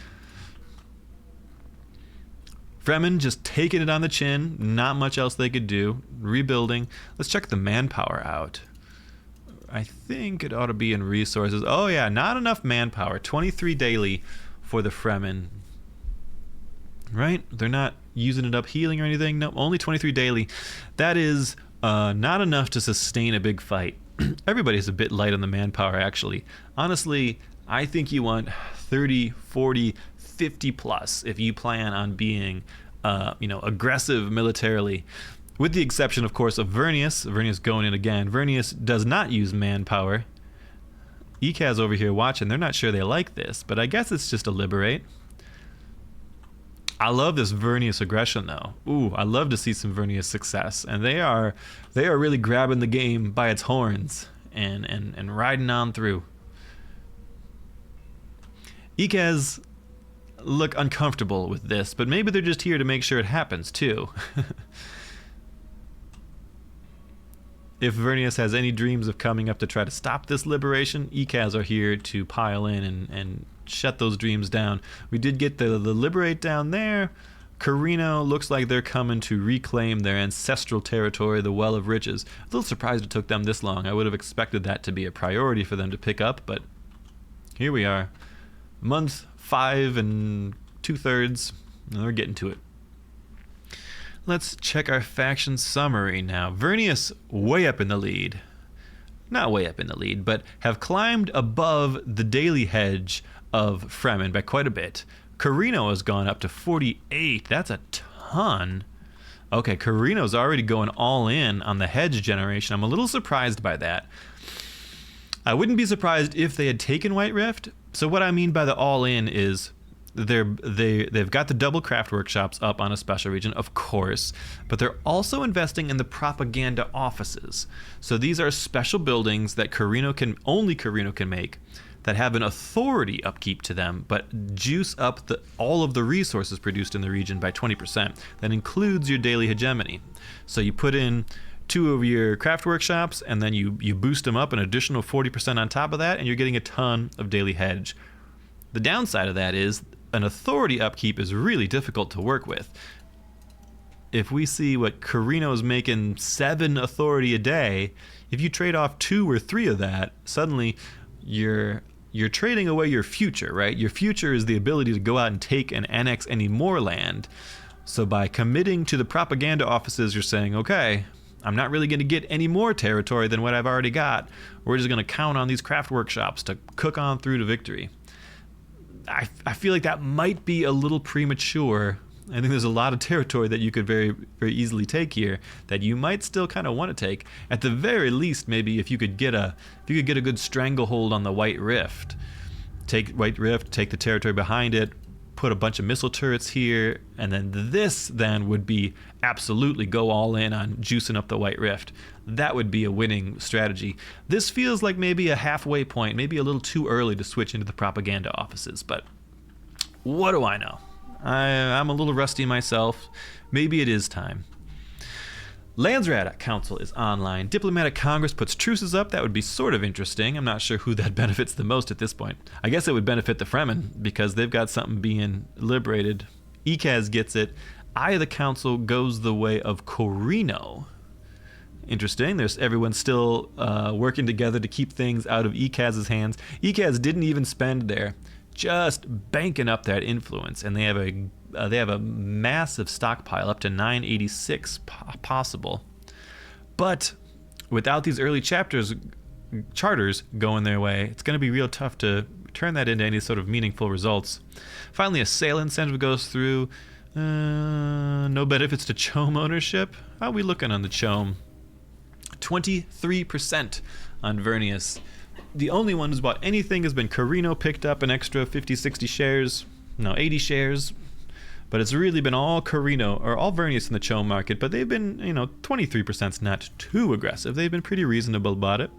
Speaker 1: Fremen just taking it on the chin, not much else they could do. Rebuilding. Let's check the manpower out. I think it ought to be in resources. Oh yeah, not enough manpower. 23 daily for the Fremen. Right? They're not using it up healing or anything. No, only 23 daily. That is not enough to sustain a big fight. Everybody's a bit light on the manpower, actually. Honestly, I think you want 30, 40, 50 plus if you plan on being aggressive militarily, with the exception of course of Vernius going in again. Vernius does not use manpower. Ekaz over here watching, they're not sure they like this, but I guess it's just a liberate. I love this Vernius aggression though. Ooh, I love to see some Vernius success, and they are really grabbing the game by its horns and riding on through. Ekaz look uncomfortable with this, but maybe they're just here to make sure it happens too. If Vernius has any dreams of coming up to try to stop this liberation, Ekaz are here to pile in and shut those dreams down. We did get the liberate down there. Carino looks like they're coming to reclaim their ancestral territory, the Well of Riches. A little surprised it took them this long. I would have expected that to be a priority for them to pick up, but here we are. Month 5 2/3, and we're getting to it. Let's check our faction summary now. Vernius way up in the lead. Not way up in the lead, but have climbed above the daily hedge of Fremen by quite a bit. Carino has gone up to 48. That's a ton. Okay, Carino's already going all in on the hedge generation. I'm a little surprised by that. I wouldn't be surprised if they had taken White Rift. So what I mean by the all in is they've got the double craft workshops up on a special region, of course, but they're also investing in the propaganda offices. So these are special buildings that only Carino can make, that have an authority upkeep to them, but juice up all of the resources produced in the region by 20%. That includes your daily hegemony. So you put in 2 of your craft workshops, and then you boost them up an additional 40% on top of that, and you're getting a ton of daily hedge. The downside of that is an authority upkeep is really difficult to work with. If we see what Carino's making 7 authority a day, if you trade off 2 or 3 of that, suddenly you're trading away your future, right? Your future is the ability to go out and take and annex any more land. So by committing to the propaganda offices, you're saying, okay, I'm not really going to get any more territory than what I've already got. We're just going to count on these craft workshops to cook on through to victory. I feel like that might be a little premature. I think there's a lot of territory that you could very, very easily take here that you might still kind of want to take. At the very least, maybe if you could get a good stranglehold on the White Rift, take White Rift, take the territory behind it, put a bunch of missile turrets here, and then this would be absolutely go all in on juicing up the White Rift. That would be a winning strategy. This feels like maybe a halfway point, maybe a little too early to switch into the propaganda offices, but what do I know? I'm a little rusty myself. Maybe it is time. Landsrat Council is online. Diplomatic Congress puts truces up. That would be sort of interesting. I'm not sure who that benefits the most at this point. I guess it would benefit the Fremen because they've got something being liberated. Ekaz gets it. Eye of the Council goes the way of Carino. Interesting. There's everyone still working together to keep things out of Ekaz's hands. Ekaz didn't even spend their just banking up that influence, and they have a massive stockpile, up to 986 possible. But without these early charters going their way, it's going to be real tough to turn that into any sort of meaningful results. Finally, a sale incentive goes through. No benefits to CHOAM ownership. How are we looking on the CHOAM? 23% on Vernius. The only one who's bought anything has been Carino, picked up an extra 50, 60 shares. No, 80 shares. But it's really been all Carino, or all Vernius in the CHOAM market. But they've been, 23%'s not too aggressive. They've been pretty reasonable about it.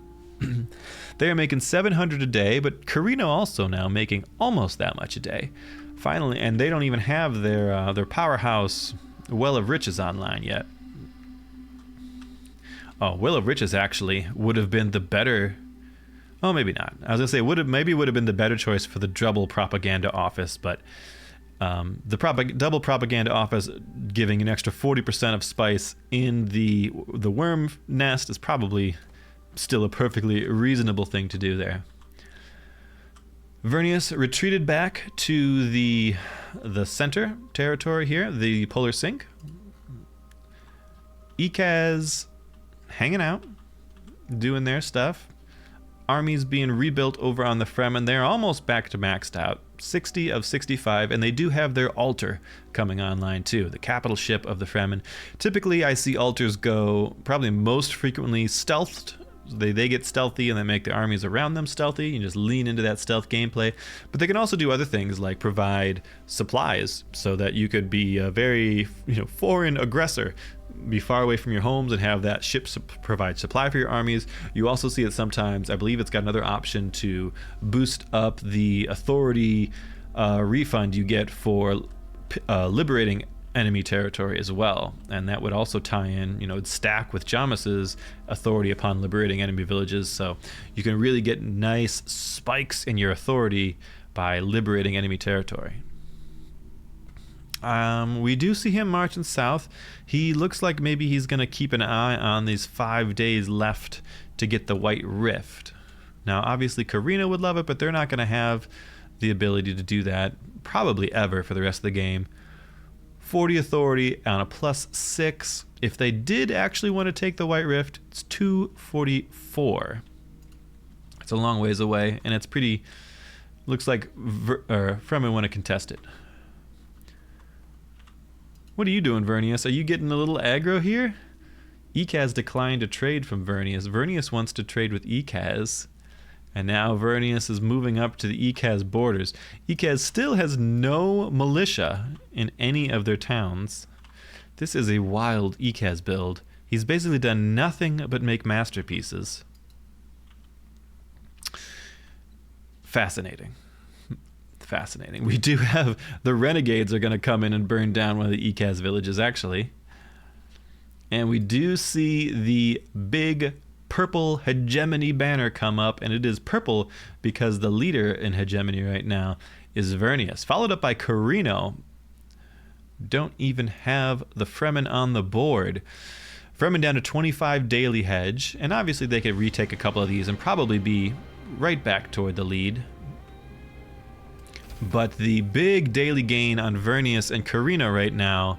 Speaker 1: They are making 700 a day, but Carino also now making almost that much a day. Finally, and they don't even have their powerhouse Well of Riches online yet. Oh, Well of Riches actually would have been the better. Oh, maybe not. I was gonna say would have been the better choice for the double propaganda office, but the double propaganda office giving an extra 40% of spice in the worm nest is probably still a perfectly reasonable thing to do there. Vernius retreated back to the center territory here, the Polar Sink. ECAS hanging out, doing their stuff. Armies being rebuilt over on the Fremen. They're almost back to maxed out, 60 of 65, and they do have their altar coming online too, the capital ship of the Fremen. Typically, I see altars go probably most frequently stealthed. They get stealthy and they make the armies around them stealthy. You just lean into that stealth gameplay. But they can also do other things like provide supplies so that you could be a very foreign aggressor, be far away from your homes and have that ship provide supply for your armies. You also see it sometimes, I believe it's got another option to boost up the authority refund you get for liberating enemy territory as well, and that would also tie in, it'd stack with Jamas's authority upon liberating enemy villages, so you can really get nice spikes in your authority by liberating enemy territory. We do see him marching south. He looks like maybe he's going to keep an eye on these 5 days left to get the White Rift. Now, obviously, Carino would love it, but they're not going to have the ability to do that probably ever for the rest of the game. 40 authority on a +6. If they did actually want to take the White Rift, it's 244. It's a long ways away, and it's pretty. Looks like Fremen want to contest it. What are you doing, Vernius? Are you getting a little aggro here? ECAS declined to trade from Vernius. Vernius wants to trade with ECAS. And now Vernius is moving up to the ECAS borders. ECAS still has no militia in any of their towns. This is a wild ECAS build. He's basically done nothing but make masterpieces. Fascinating. Fascinating. We do have the Renegades are going to come in and burn down one of the ECAS villages, actually. And we do see the big purple hegemony banner come up, and it is purple because the leader in hegemony right now is Vernius, followed up by Carino. Don't even have the Fremen on the board. Fremen down to 25 daily hedge, and obviously they could retake a couple of these and probably be right back toward the lead. But the big daily gain on Vernius and Carino right now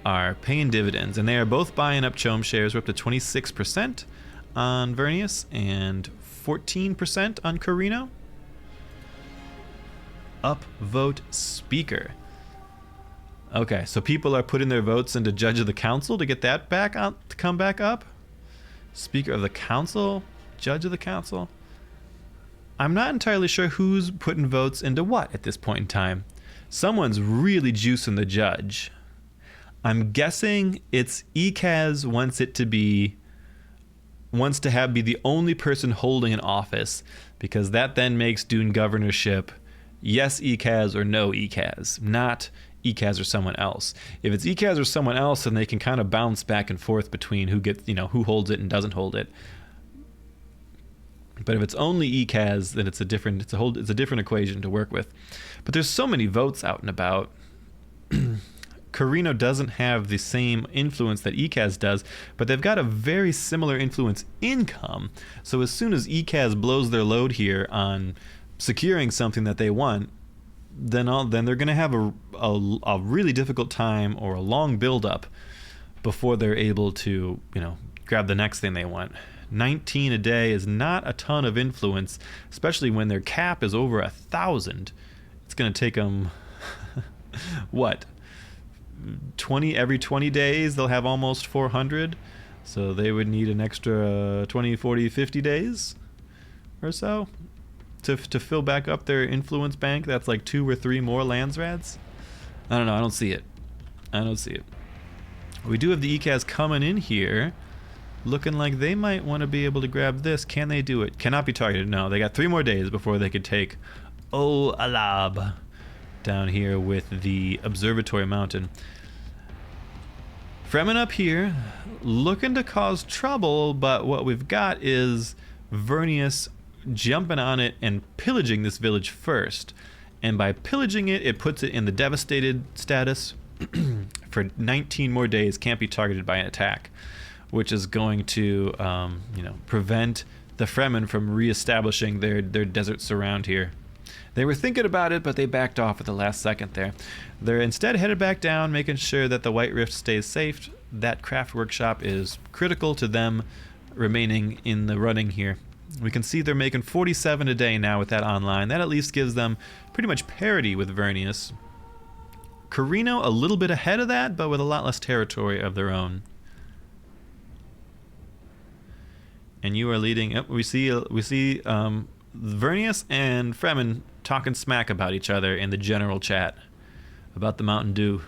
Speaker 1: are paying dividends, and they are both buying up CHOAM shares. We're up to 26% on Vernius and 14% on Carino. Upvote speaker. Okay, so people are putting their votes into Judge of the Council to get that back out to come back up. Speaker of the Council, Judge of the Council. I'm not entirely sure who's putting votes into what at this point in time. Someone's really juicing the judge. I'm guessing it's ECAS wants to be the only person holding an office, because that then makes Dune governorship yes ECAS or no ECAS, not ECAS or someone else. If it's ECAS or someone else, then they can kind of bounce back and forth between who gets, who holds it and doesn't hold it. But if it's only ECAS, then it's a different equation to work with. But there's so many votes out and about. Carino doesn't have the same influence that ECAS does, but they've got a very similar influence income. So as soon as ECAS blows their load here on securing something that they want, then they're going to have a really difficult time or a long build-up before they're able to, grab the next thing they want. 19 a day is not a ton of influence, especially when their cap is over 1,000. It's going to take them, what, 20 every 20 days they'll have almost 400. So they would need an extra 20, 40, 50 days or so to fill back up their influence bank. That's like 2 or 3 more Landsrads. I don't know. I don't see it. We do have the ECAS coming in here, looking like they might want to be able to grab this. Can they do it? Cannot be targeted. No, they got 3 more days before they could take Alab down here with the Observatory Mountain. Fremen up here, looking to cause trouble, but what we've got is Vernius jumping on it and pillaging this village first. And by pillaging it, it puts it in the devastated status for 19 more days, can't be targeted by an attack, which is going to, prevent the Fremen from reestablishing their deserts around here. They were thinking about it, but they backed off at the last second there. They're instead headed back down, making sure that the White Rift stays safe. That craft workshop is critical to them remaining in the running here. We can see they're making 47 a day now with that online. That at least gives them pretty much parity with Vernius. Carino a little bit ahead of that, but with a lot less territory of their own. And you are leading. Oh, we see Vernius and Fremen talking smack about each other in the general chat about the Mountain Dew.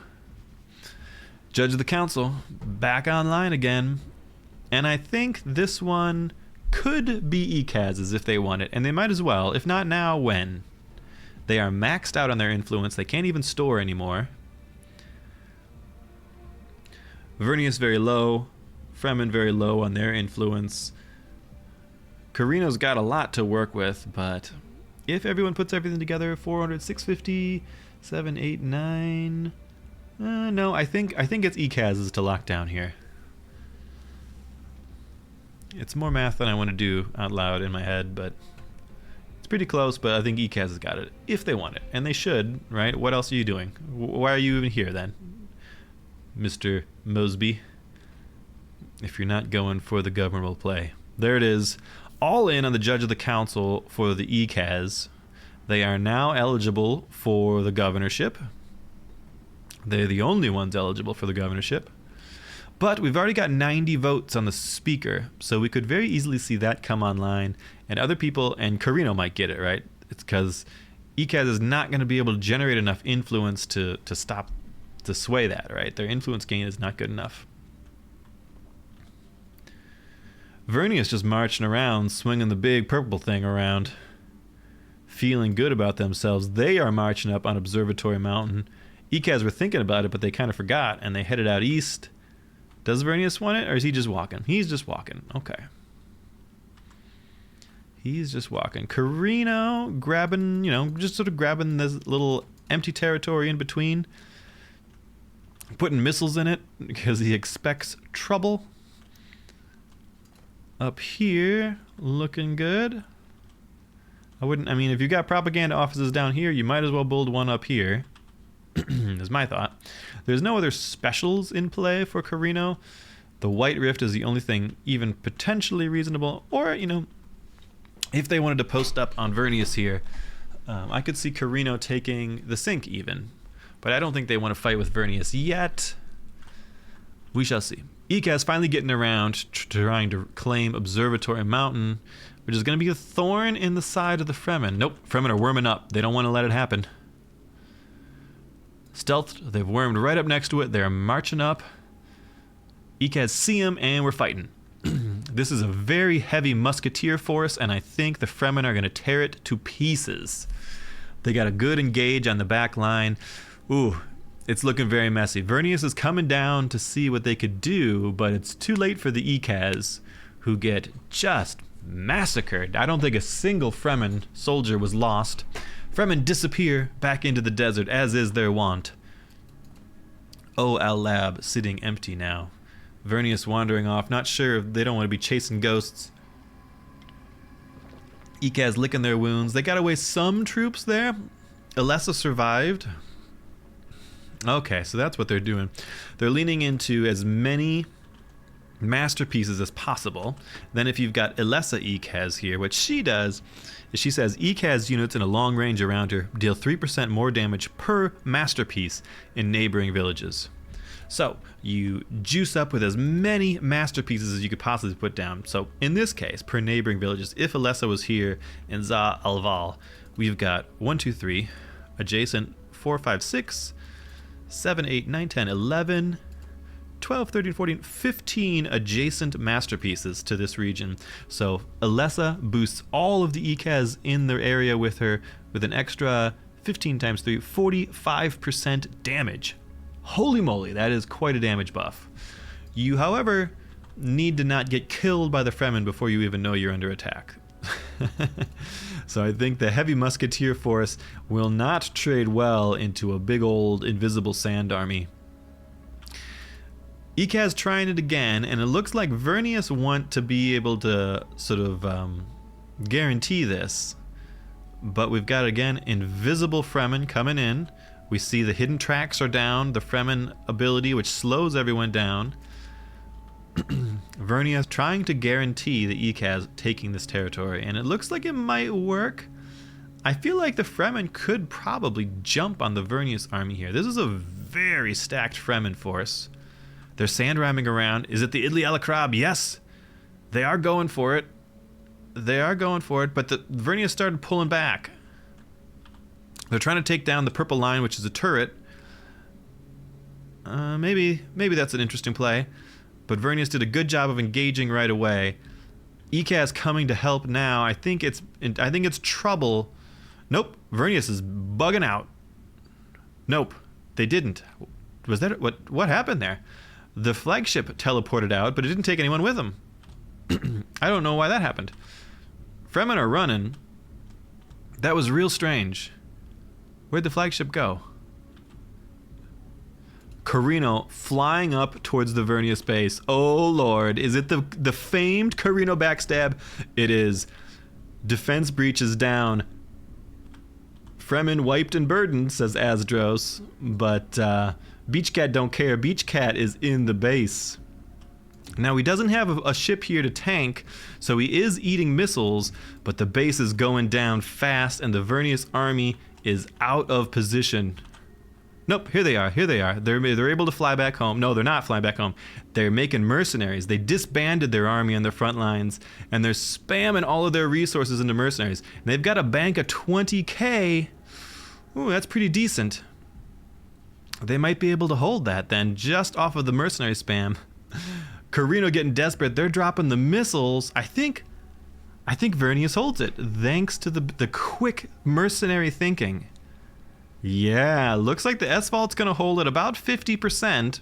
Speaker 1: Judge of the Council back online again, and I think this one could be ECAS's if they want it, and they might as well. If not now, when? They are maxed out on their influence. They can't even store anymore. Vernius very low, Fremen very low on their influence. Carino's got a lot to work with, but if everyone puts everything together, 400, 650, 7, 8, 9... no, I think it's ECAS's to lock down here. It's more math than I want to do out loud in my head, but it's pretty close, but I think ECAS has got it, if they want it. And they should, right? What else are you doing? Why are you even here, then, Mr. Mosby? If you're not going for the governmental play. There it is. All in on the Judge of the Council for the ECAS. They are now eligible for the governorship. They're the only ones eligible for the governorship. But we've already got 90 votes on the speaker, so we could very easily see that come online, and other people, and Carino might get it, right? It's because ECAS is not going to be able to generate enough influence to sway that, right? Their influence gain is not good enough. Vernius just marching around, swinging the big purple thing around, feeling good about themselves. They are marching up on Observatory Mountain. ECAS were thinking about it, but they kind of forgot, and they headed out east. Does Vernius want it, or is he just walking? He's just walking. Okay. He's just walking. Carino grabbing, just sort of grabbing this little empty territory in between, putting missiles in it because he expects trouble. Up here, looking good. If you got propaganda offices down here, you might as well build one up here. Is my thought. There's no other specials in play for Carino. The White Rift is the only thing even potentially reasonable. Or, if they wanted to post up on Vernius here, I could see Carino taking the sink even. But I don't think they want to fight with Vernius yet. We shall see. ECAS finally getting around trying to claim Observatory Mountain, which is going to be a thorn in the side of the Fremen. Nope, Fremen are worming up. They don't want to let it happen. Stealthed, they've wormed right up next to it. They're marching up. ECAS see them, and we're fighting. This is a very heavy musketeer force, and I think the Fremen are going to tear it to pieces. They got a good engage on the back line. Ooh, it's looking very messy. Vernius is coming down to see what they could do, but it's too late for the ECAS, who get just massacred. I don't think a single Fremen soldier was lost. Fremen disappear back into the desert, as is their wont. Al Lab sitting empty now. Vernius wandering off, not sure if they don't want to be chasing ghosts. ECAS licking their wounds. They got away some troops there. Alessa survived. Okay, so that's what they're doing. They're leaning into as many masterpieces as possible. Then if you've got Alessa ECAS here, what she does is she says ECAS units in a long range around her deal 3% more damage per masterpiece in neighboring villages. So you juice up with as many masterpieces as you could possibly put down. So in this case, per neighboring villages, if Alessa was here in Za Alval, we've got 1, 2, 3, adjacent 4, 5, 6, 7, 8, 9, 10, 11, 12, 13, 14, 15 adjacent masterpieces to this region. So Alessa boosts all of the ECAS in their area with her with an extra 15 times 3, 45% damage. Holy moly, that is quite a damage buff. You, however, need to not get killed by the Fremen before you even know you're under attack. So I think the heavy musketeer force will not trade well into a big old invisible sand army. ECAS trying it again, and it looks like Vernius want to be able to sort of guarantee this. But we've got, again, invisible Fremen coming in. We see the hidden tracks are down, the Fremen ability, which slows everyone down. Vernius trying to guarantee the ECAS taking this territory, and it looks like it might work. I feel like the Fremen could probably jump on the Vernius army here. This is a very stacked Fremen force. They're sand ramming around. Is it the Idli Alakrab? Yes! They are going for it. They are going for it, but the Vernius started pulling back. They're trying to take down the purple line, which is a turret. Maybe that's an interesting play. But Vernius did a good job of engaging right away. ECAS coming to help now. I think it's trouble. Nope, Vernius is bugging out. Nope, they didn't. Was that what happened there? The flagship teleported out, but it didn't take anyone with him. I don't know why that happened. Fremen are running. That was real strange. Where'd the flagship go? Carino flying up towards the Vernius base. Oh lord, is it the famed Carino backstab? It is. Defense breach is down. Fremen wiped and burdened, says Asdros, but Beachcat don't care. Beachcat is in the base. Now he doesn't have a ship here to tank, so he is eating missiles, but the base is going down fast and the Vernius army is out of position. Nope, here they are. They're able to fly back home. No, they're not flying back home. They're making mercenaries. They disbanded their army on their front lines, and they're spamming all of their resources into mercenaries. And they've got a bank of 20k. Ooh, that's pretty decent. They might be able to hold that then, just off of the mercenary spam. Carino getting desperate. They're dropping the missiles. I think Vernius holds it, thanks to the quick mercenary thinking. Yeah, looks like the S-Vault's going to hold at about 50%.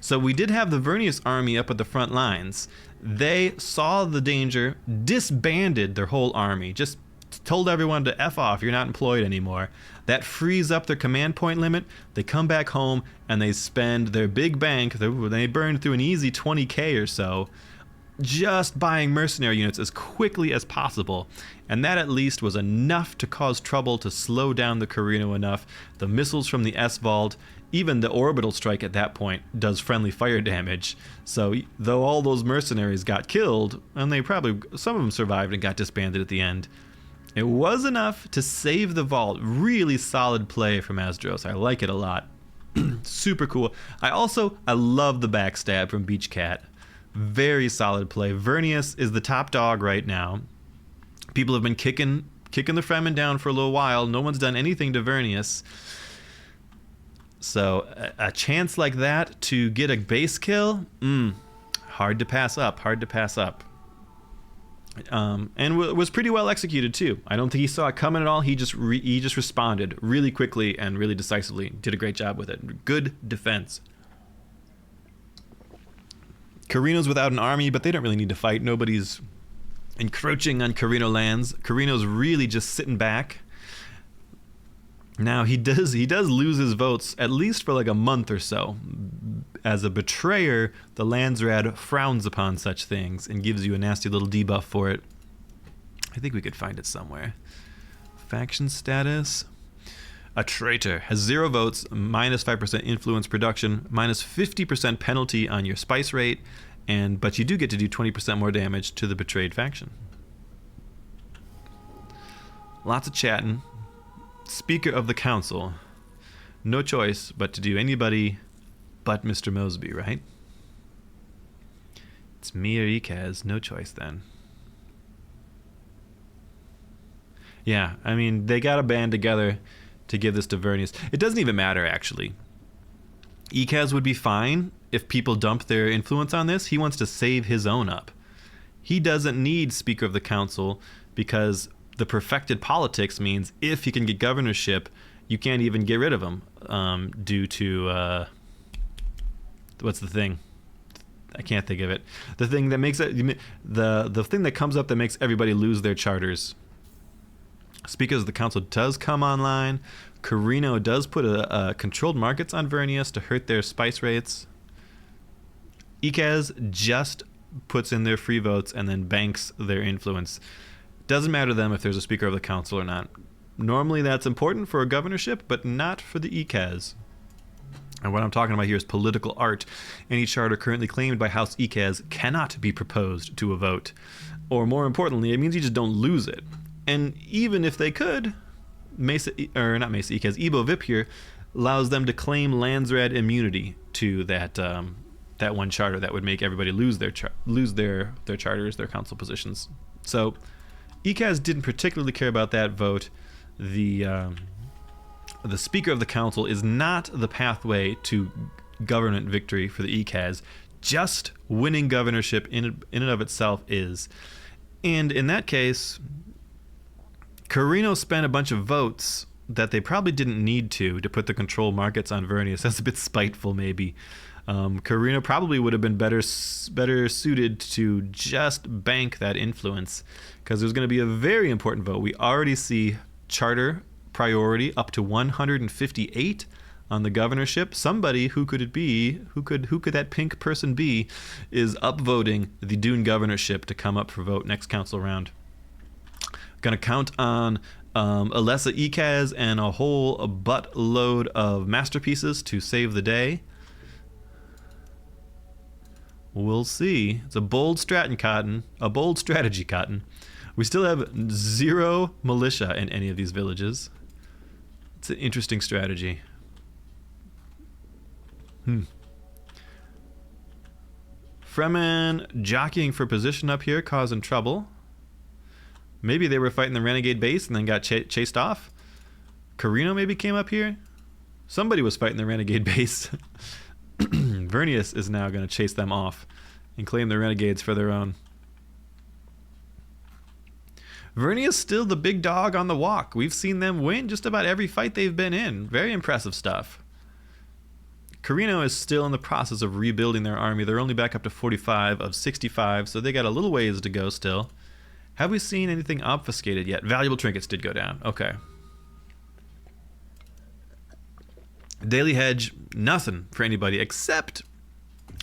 Speaker 1: So we did have the Vernius army up at the front lines. They saw the danger, disbanded their whole army, just told everyone to F off, you're not employed anymore. That frees up their command point limit. They come back home and they spend their big bank, they burn through an easy 20k or so, just buying mercenary units as quickly as possible. And that at least was enough to cause trouble to slow down the Carino enough. The missiles from the S-Vault, even the orbital strike at that point, does friendly fire damage. So though all those mercenaries got killed, and some of them survived and got disbanded at the end, it was enough to save the vault. Really solid play from Asdros. I like it a lot. Super cool. I love the backstab from Beachcat. Very solid play. Vernius is the top dog right now. People have been kicking the Fremen down for a little while. No one's done anything to Vernius. So a chance like that to get a base kill, hard to pass up. And was pretty well executed too. I don't think he saw it coming at all. He just responded really quickly and really decisively. Did a great job with it. Good defense. Carino's without an army, but they don't really need to fight. Nobody's encroaching on Carino lands. Carino's really just sitting back. Now he does lose his votes, at least for like a month or so. As a betrayer, the Landsrad frowns upon such things and gives you a nasty little debuff for it. I think we could find it somewhere. Faction status. A traitor has 0 votes, minus 5% influence production, minus 50% penalty on your spice rate, but you do get to do 20% more damage to the betrayed faction. Lots of chatting. Speaker of the Council. No choice but to do anybody but Mr. Mosby, right? It's me or Ikaz. No choice then. Yeah, I mean, they got to band together to give this to Vernius. It doesn't even matter, actually. Ikaz would be fine if people dump their influence on this. He wants to save his own up. He doesn't need Speaker of the Council because the perfected politics means if he can get governorship, you can't even get rid of him due to... what's the thing? I can't think of it. The thing that makes it... The thing that comes up that makes everybody lose their charters. Speakers of the Council does come online. Carino does put a controlled markets on Vernius to hurt their spice rates. Ikaz just puts in their free votes and then banks their influence. Doesn't matter to them if there's a Speaker of the Council or not. Normally that's important for a governorship, but not for the Ikaz. And what I'm talking about here is political art. Any charter currently claimed by House Ikaz cannot be proposed to a vote. Or more importantly, it means you just don't lose it. And even if they could, Ebo Vip here allows them to claim Landsrad immunity to that one charter that would make everybody lose their charters, their council positions. So Ikaz didn't particularly care about that vote. The Speaker of the Council is not the pathway to government victory for the Ikaz. Just winning governorship in and of itself is. And in that case, Carino spent a bunch of votes that they probably didn't need to put the control markets on Vernius. That's a bit spiteful, maybe. Carino probably would have been better suited to just bank that influence, because there's going to be a very important vote. We already see charter priority up to 158 on the governorship. Somebody, who could it be? Who could that pink person be? Is upvoting the Dune governorship to come up for vote next council round. Going to count on Alessa Ikaz and a whole buttload of masterpieces to save the day. We'll see. It's a bold strategy, Cotton. We still have 0 militia in any of these villages. It's an interesting strategy. Fremen jockeying for position up here, causing trouble. Maybe they were fighting the renegade base and then got chased off. Carino maybe came up here. Somebody was fighting the renegade base. Vernius is now going to chase them off and claim the renegades for their own. Vernius still the big dog on the walk. We've seen them win just about every fight they've been in. Very impressive stuff. Carino is still in the process of rebuilding their army. They're only back up to 45 of 65, so they got a little ways to go still. Have we seen anything obfuscated yet? Valuable trinkets did go down. Okay. Daily hedge, nothing for anybody except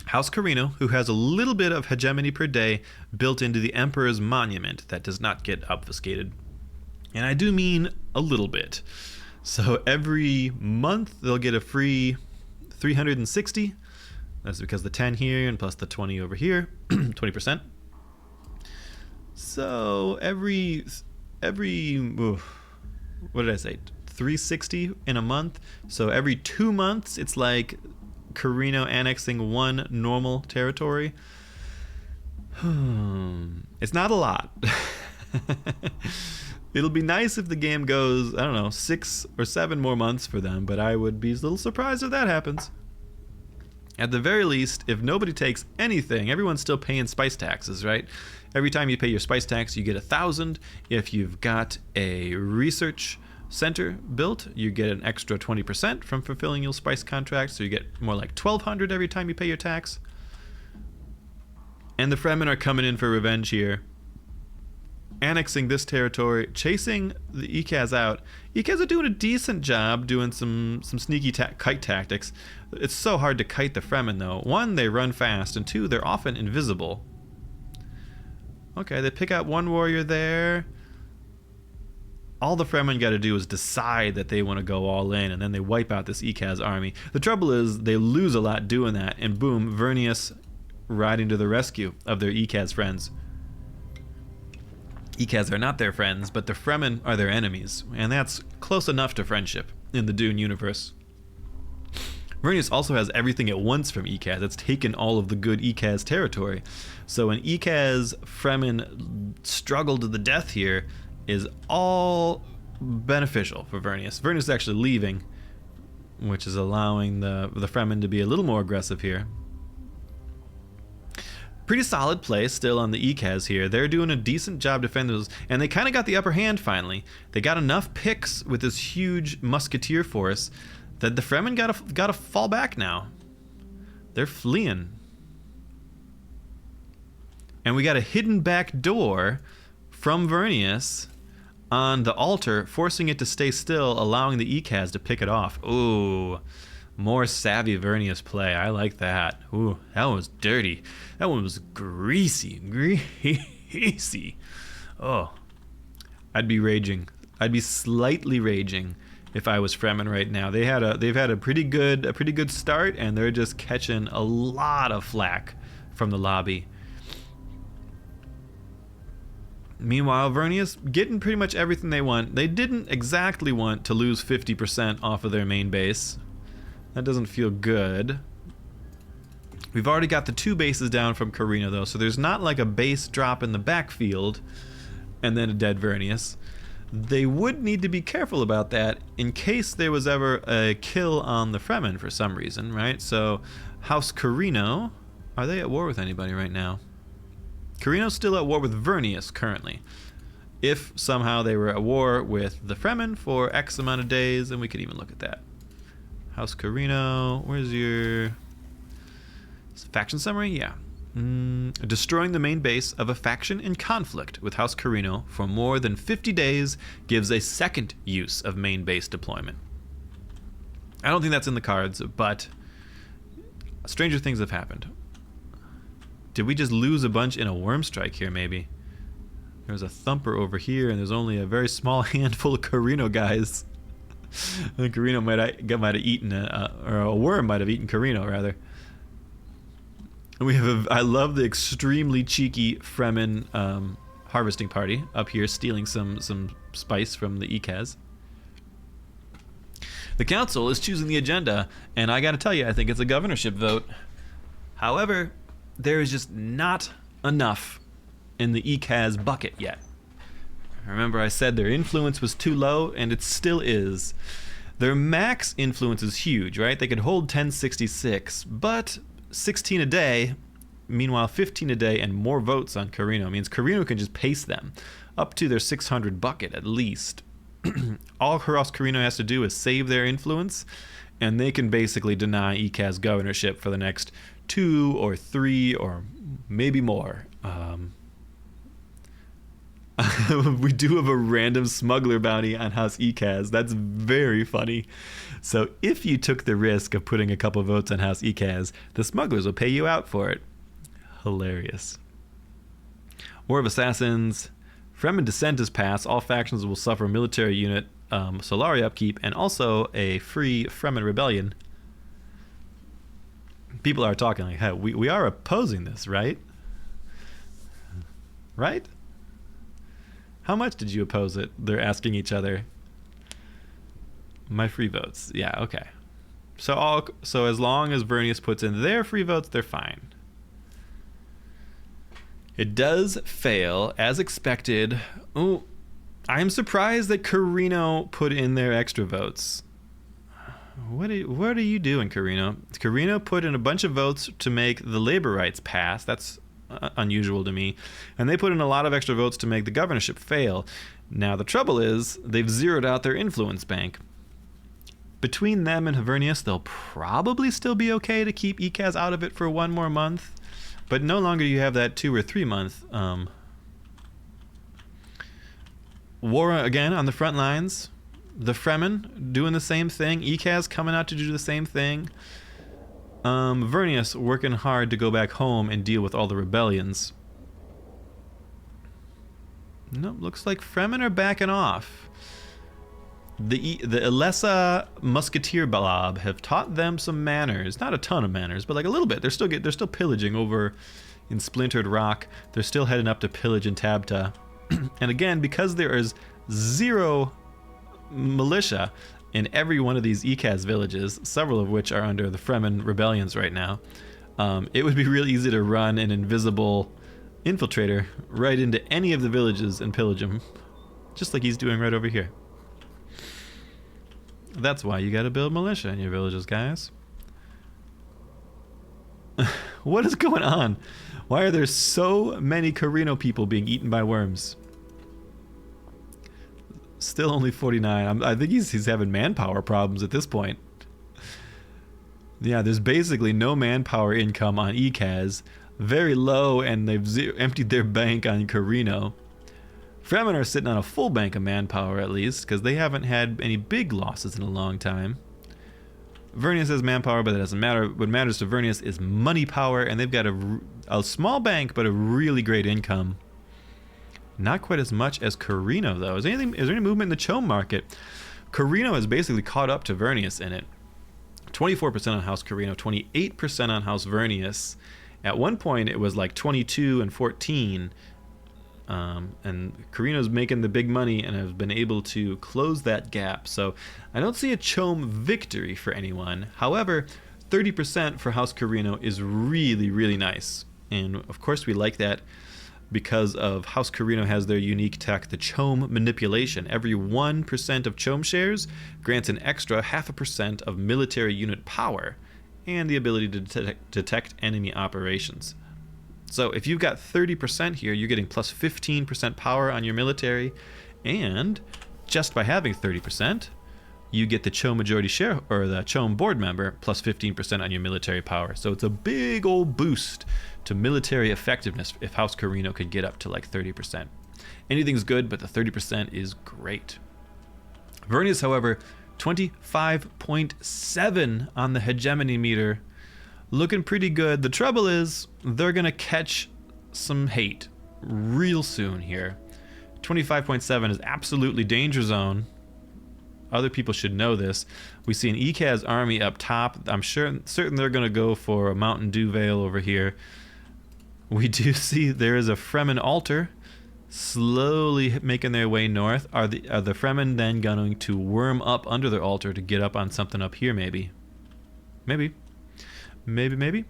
Speaker 1: House Carino, who has a little bit of hegemony per day built into the Emperor's monument that does not get obfuscated. And I do mean a little bit. So every month they'll get a free 360. That's because the 10 here and plus the 20 over here, 20%. So every what did I say? 360 in a month. So every 2 months, it's like Carino annexing 1 normal territory. It's not a lot. It'll be nice if the game goes, I don't know, 6 or 7 more months for them, but I would be a little surprised if that happens. At the very least, if nobody takes anything, everyone's still paying spice taxes, right? Every time you pay your spice tax, you get 1,000. If you've got a research center built, you get an extra 20% from fulfilling your spice contracts, so you get more like 1,200 every time you pay your tax. And the Fremen are coming in for revenge here, annexing this territory, chasing the Ikaz out. Ikaz are doing a decent job doing some sneaky kite tactics. It's so hard to kite the Fremen, though. 1, they run fast, and 2, they're often invisible. Okay, they pick out 1 warrior there. all the Fremen got to do is decide that they want to go all in, and then they wipe out this Ekaz army. The trouble is they lose a lot doing that, and boom, Vernius riding to the rescue of their Ekaz friends. Ekaz are not their friends, but the Fremen are their enemies, and that's close enough to friendship in the Dune universe. Vernius also has everything at once from Ekaz. It's taken all of the good Ekaz territory. So an Ekaz Fremen struggle to the death here is all beneficial for Vernius. Vernius is actually leaving, which is allowing the Fremen to be a little more aggressive here. Pretty solid play still on the Ekaz here. They're doing a decent job defending those, and they kind of got the upper hand finally. They got enough picks with this huge musketeer force that the Fremen gotta fall back now. They're fleeing. And we got a hidden back door from Vernius on the altar, forcing it to stay still, allowing the Ekaz to pick it off. Ooh, more savvy Vernius play. I like that. Ooh, that one was dirty. That one was greasy. Greasy. Oh, I'd be raging. I'd be slightly raging if I was Fremen right now. They've had a pretty good start, and they're just catching a lot of flack from the lobby. Meanwhile, Vernius getting pretty much everything they want. They didn't exactly want to lose 50% off of their main base. That doesn't feel good. We've already got the 2 bases down from Carino, though, so there's not like a base drop in the backfield and then a dead Vernius. They would need to be careful about that in case there was ever a kill on the Fremen for some reason, right? So, House Carino, are they at war with anybody right now? Carino's still at war with Vernius currently. If somehow they were at war with the Fremen for X amount of days, then we could even look at that. House Carino, where's your faction summary? Yeah. Destroying the main base of a faction in conflict with House Carino for more than 50 days gives a second use of main base deployment. I don't think that's in the cards, but stranger things have happened. Did we just lose a bunch in a worm strike here, maybe? There's a thumper over here, and there's only a very small handful of Carino guys. I think Carino might have eaten, or a worm might have eaten Carino, rather. We have I love the extremely cheeky Fremen harvesting party up here, stealing some spice from the Ekaz. The council is choosing the agenda, and I gotta tell you, I think it's a governorship vote. However, there is just not enough in the Ekaz bucket yet. Remember I said their influence was too low, and it still is. Their max influence is huge, right? They could hold 1066, but 16 a day, meanwhile 15 a day and more votes on Carino means Carino can just pace them up to their 600 bucket at least. All House Carino has to do is save their influence, and they can basically deny Ekaz governorship for the next 2 or 3 or maybe more. We do have a random smuggler bounty on House Ekaz. That's very funny. So if you took the risk of putting a couple votes on House Ekaz, the smugglers will pay you out for it. Hilarious. War of Assassins. Fremen Descent is passed. All factions will suffer military unit Solari upkeep, and also a free Fremen rebellion. People are talking like, hey, we are opposing this, right? Right? How much did you oppose it? They're asking each other. My free votes. Yeah, okay. So as long as Vernius puts in their free votes, they're fine. It does fail, as expected. Oh, I'm surprised that Carino put in their extra votes. What are you doing, Carino? Carino put in a bunch of votes to make the labor rights pass. That's unusual to me. And they put in a lot of extra votes to make the governorship fail. Now, the trouble is, they've zeroed out their influence bank. Between them and Vernius, they'll probably still be okay to keep Ekaz out of it for 1 more month. But no longer do you have that 2 or 3 month. War again on the front lines. The Fremen doing the same thing. Ekaz coming out to do the same thing. Vernius working hard to go back home and deal with all the rebellions. Nope, looks like Fremen are backing off. The Elessa Musketeer Blob have taught them some manners. Not a ton of manners, but like a little bit. They're still pillaging over in Splintered Rock. They're still heading up to pillage in Tabta. And again, because there is 0 militia in every one of these Ekaz villages, several of which are under the Fremen rebellions right now, it would be real easy to run an invisible infiltrator right into any of the villages and pillage them, just like he's doing right over here. That's why you gotta build militia in your villages, guys. What is going on? Why are there so many Carino people being eaten by worms? Still only 49. I think he's having manpower problems at this point. Yeah, there's basically no manpower income on Ekaz. Very low, and they've emptied their bank on Carino. Fremen are sitting on a full bank of manpower at least, because they haven't had any big losses in a long time. Vernius has manpower, but that doesn't matter. What matters to Vernius is money power, and they've got a small bank, but a really great income. Not quite as much as Carino, though. Is there any movement in the Chome market? Carino has basically caught up to Vernius in it. 24% on House Carino, 28% on House Vernius. At one point, it was like 22 and 14. And Carino's making the big money and has been able to close that gap. So I don't see a Chome victory for anyone. However, 30% for House Carino is really, really nice. And of course we like that because of House Carino has their unique tech, the Chome manipulation. Every 1% of Chome shares grants an extra 0.5% of military unit power and the ability to detect enemy operations. So if you've got 30% here, you're getting plus 15% power on your military, and just by having 30%, you get the Chome majority share, or the Chome board member, plus 15% on your military power. So it's a big old boost to military effectiveness if House Carino could get up to like 30%. Anything's good, but the 30% is great. Vernius, however, 25.7 on the hegemony meter. Looking pretty good. The trouble is, they're going to catch some hate real soon here. 25.7 is absolutely danger zone. Other people should know this. We see an Ekaz army up top. I'm certain they're going to go for a Mountain Dew Vale over here. We do see there is a Fremen altar slowly making their way north. Are the Fremen then going to worm up under their altar to get up on something up here maybe? Maybe. Maybe.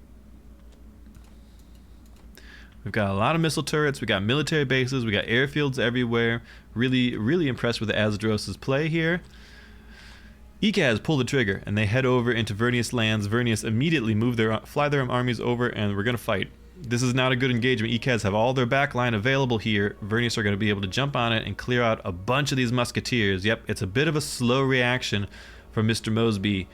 Speaker 1: We've got a lot of missile turrets. We got military bases. We got airfields everywhere. Really, really impressed with the Azdros's play here. Ekaz pull the trigger, and they head over into Vernius lands. Vernius immediately fly their armies over, and we're going to fight. This is not a good engagement. Ekaz have all their backline available here. Vernius are going to be able to jump on it and clear out a bunch of these musketeers. Yep, it's a bit of a slow reaction from Mr. Mosby.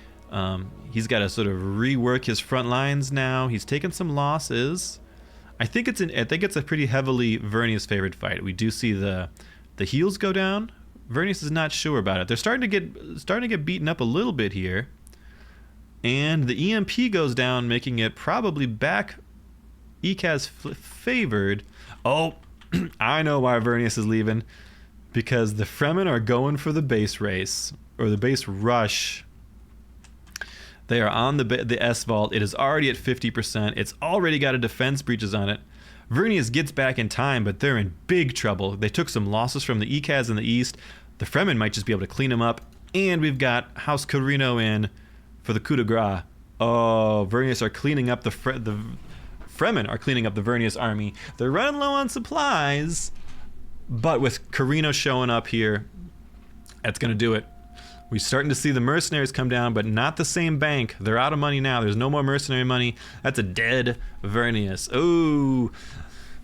Speaker 1: He's got to sort of rework his front lines now. He's taken some losses. I think it's a pretty heavily Vernius favored fight. We do see the heals go down. Vernius is not sure about it. They're starting to get beaten up a little bit here, and the EMP goes down, making it probably back Ekaz favored. Oh, I know why Vernius is leaving, because the Fremen are going for the base race or the base rush. They are on the S vault. It is already at 50%. It's already got a defense breaches on it. Vernius gets back in time, but they're in big trouble. They took some losses from the Ekaz in the east. The Fremen might just be able to clean them up. And we've got House Carino in for the coup de grace. Oh, Vernius are cleaning up the Fremen are cleaning up the Vernius army. They're running low on supplies, but with Carino showing up here, that's going to do it. We're starting to see the mercenaries come down, but not the same bank. They're out of money now. There's no more mercenary money. That's a dead Vernius. Oh,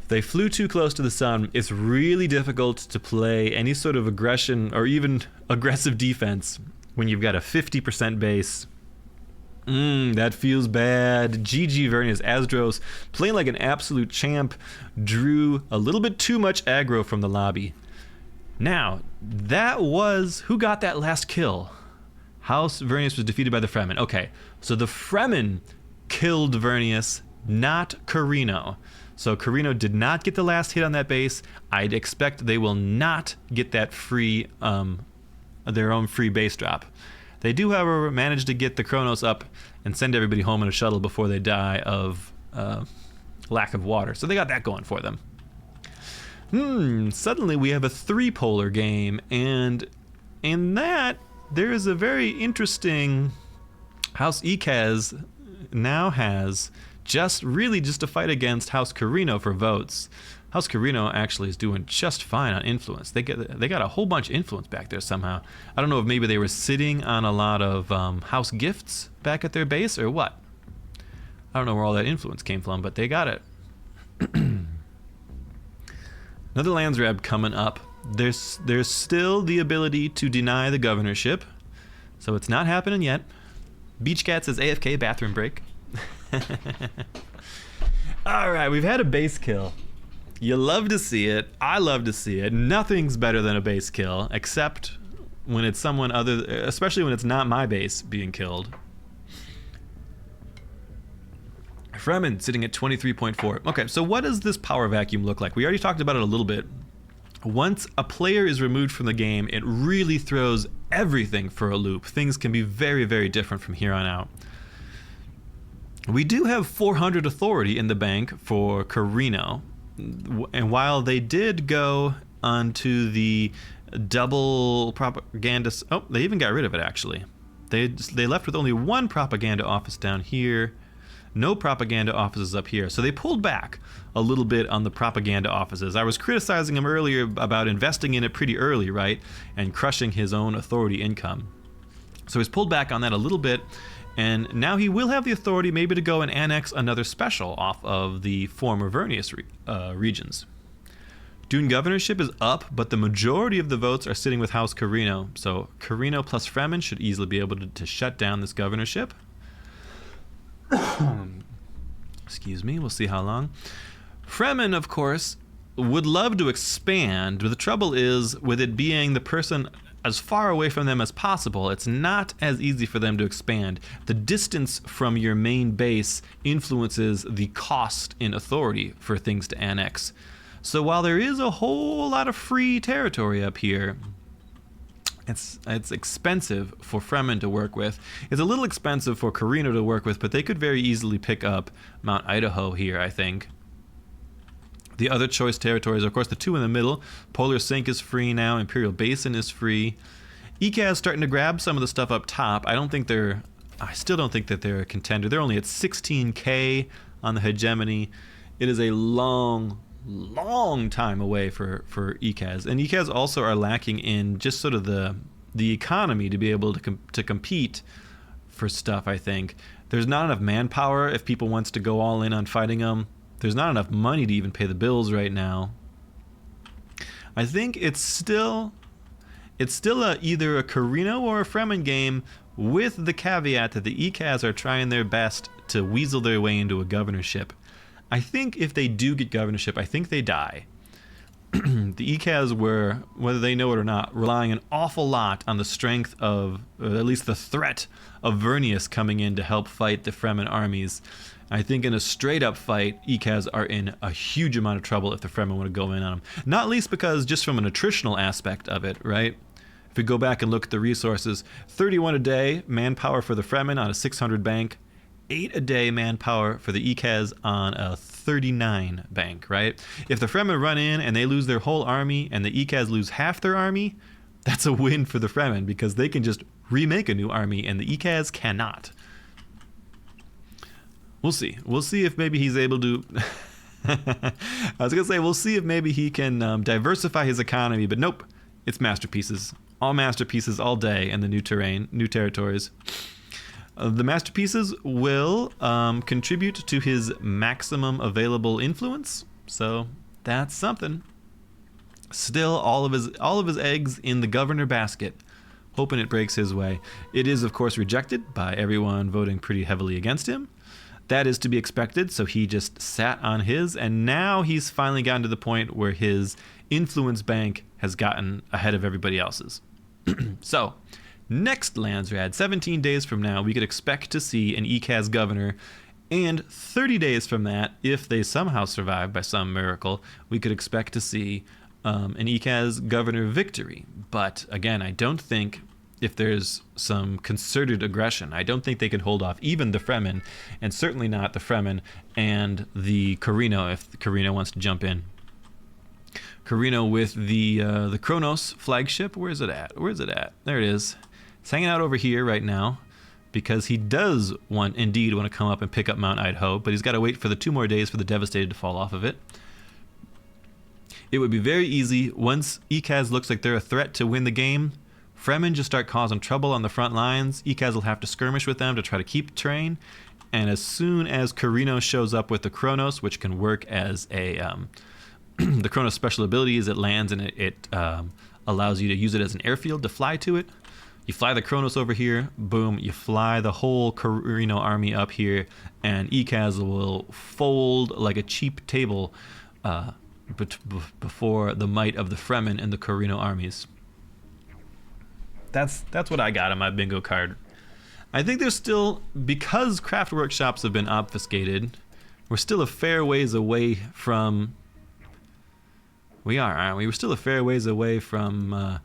Speaker 1: they flew too close to the sun. It's really difficult to play any sort of aggression or even aggressive defense when you've got a 50% base. That feels bad. GG Vernius. Azdros, playing like an absolute champ, drew a little bit too much aggro from the lobby. Now, that was... Who got that last kill? House Vernius was defeated by the Fremen. Okay, so the Fremen killed Vernius, not Carino. So Carino did not get the last hit on that base. I'd expect they will not get that free, their own free base drop. They do, however, manage to get the Kronos up and send everybody home in a shuttle before they die of lack of water. So they got that going for them. Suddenly we have a 3-polar game, and in that, there is a very interesting... House Ikaz now has just a fight against House Carino for votes. House Carino actually is doing just fine on influence. They got a whole bunch of influence back there somehow. I don't know if maybe they were sitting on a lot of house gifts back at their base or what. I don't know where all that influence came from, but they got it. Another lands grab coming up. There's still the ability to deny the governorship, so it's not happening yet. Beach Cat says AFK bathroom break. All right, we've had a base kill. You love to see it. I love to see it. Nothing's better than a base kill, except when it's someone other, especially when it's not my base being killed. Fremen sitting at 23.4. Okay, so what does this power vacuum look like? We already talked about it a little bit. Once a player is removed from the game, it really throws everything for a loop. Things can be very, very different from here on out. We do have 400 authority in the bank for Carino. And while they did go onto the double propaganda... Oh, they even got rid of it, actually. They left with only one propaganda office down here. No propaganda offices up here. So they pulled back a little bit on the propaganda offices. I was criticizing him earlier about investing in it pretty early, right? And crushing his own authority income. So he's pulled back on that a little bit. And now he will have the authority maybe to go and annex another special off of the former Vernius regions. Dune governorship is up, but the majority of the votes are sitting with House Carino. So Carino plus Fremen should easily be able to shut down this governorship. Excuse me, we'll see how long. Fremen, of course, would love to expand, but the trouble is, with it being the person as far away from them as possible, it's not as easy for them to expand. The distance from your main base influences the cost in authority for things to annex. So while there is a whole lot of free territory up here, it's expensive for Fremen to work with. It's a little expensive for Carino to work with, but they could very easily pick up Mount Idaho here, I think. The other choice territories, of course, the two in the middle. Polar Sink is free now. Imperial Basin is free. Ikaz starting to grab some of the stuff up top. I still don't think that they're a contender. They're only at 16k on the hegemony. It is a long time away for Ikaz, and Ikaz also are lacking in just sort of the economy to be able to compete for stuff. I think there's not enough manpower if people wants to go all in on fighting them. There's not enough money to even pay the bills right now. I think it's still either a Carino or a Fremen game, with the caveat that the Ikaz are trying their best to weasel their way into a governorship. I think if they do get governorship, I think they die. The Ikaz were, whether they know it or not, relying an awful lot on the strength of, or at least the threat of Vernius coming in to help fight the Fremen armies. I think in a straight-up fight, Ikaz are in a huge amount of trouble if the Fremen want to go in on them. Not least because just from an attritional aspect of it, right? If we go back and look at the resources, 31 a day manpower for the Fremen on a 600 bank, 8 a day manpower for the Ikaz on a 39 bank, right? If the Fremen run in and they lose their whole army and the Ikaz lose half their army, that's a win for the Fremen because they can just remake a new army and the Ikaz cannot. We'll see. We'll see if maybe he's able to... I was going to say, we'll see if maybe he can diversify his economy, but nope. It's masterpieces. All masterpieces all day in the new terrain, new territories. The masterpieces will contribute to his maximum available influence, so that's something. Still, all of his eggs in the governor basket, hoping it breaks his way. It is, of course, rejected by everyone voting pretty heavily against him. That is to be expected, so he just sat on his, and now he's finally gotten to the point where his influence bank has gotten ahead of everybody else's. So, next Landsrad, 17 days from now, we could expect to see an Ikaz governor And 30 days from that, if they somehow survive by some miracle, we could expect to see an ECAS governor victory. But again, I don't think, if there's some concerted aggression, I don't think they can hold off even the Fremen, and certainly not the Fremen and the Carino if the Carino wants to jump in. Carino with the Kronos flagship. Where is it at? Where is it at? There it is. It's hanging out over here right now because he does indeed want to come up and pick up Mount Idaho, but he's got to wait for the 2 more days for the Devastated to fall off of it. It would be very easy, once ECAS looks like they're a threat to win the game, Fremen just start causing trouble on the front lines. ECAS will have to skirmish with them to try to keep terrain. And as soon as Carino shows up with the Kronos, which can work as a... the Kronos special ability is it lands and it allows you to use it as an airfield to fly to it. You fly the Kronos over here, boom, you fly the whole Carino army up here, and ECAS will fold like a cheap table before the might of the Fremen and the Carino armies. That's what I got on my bingo card. I think there's still, because craft workshops have been obfuscated, we're still a fair ways away from... We are, aren't we? We're still a fair ways away from a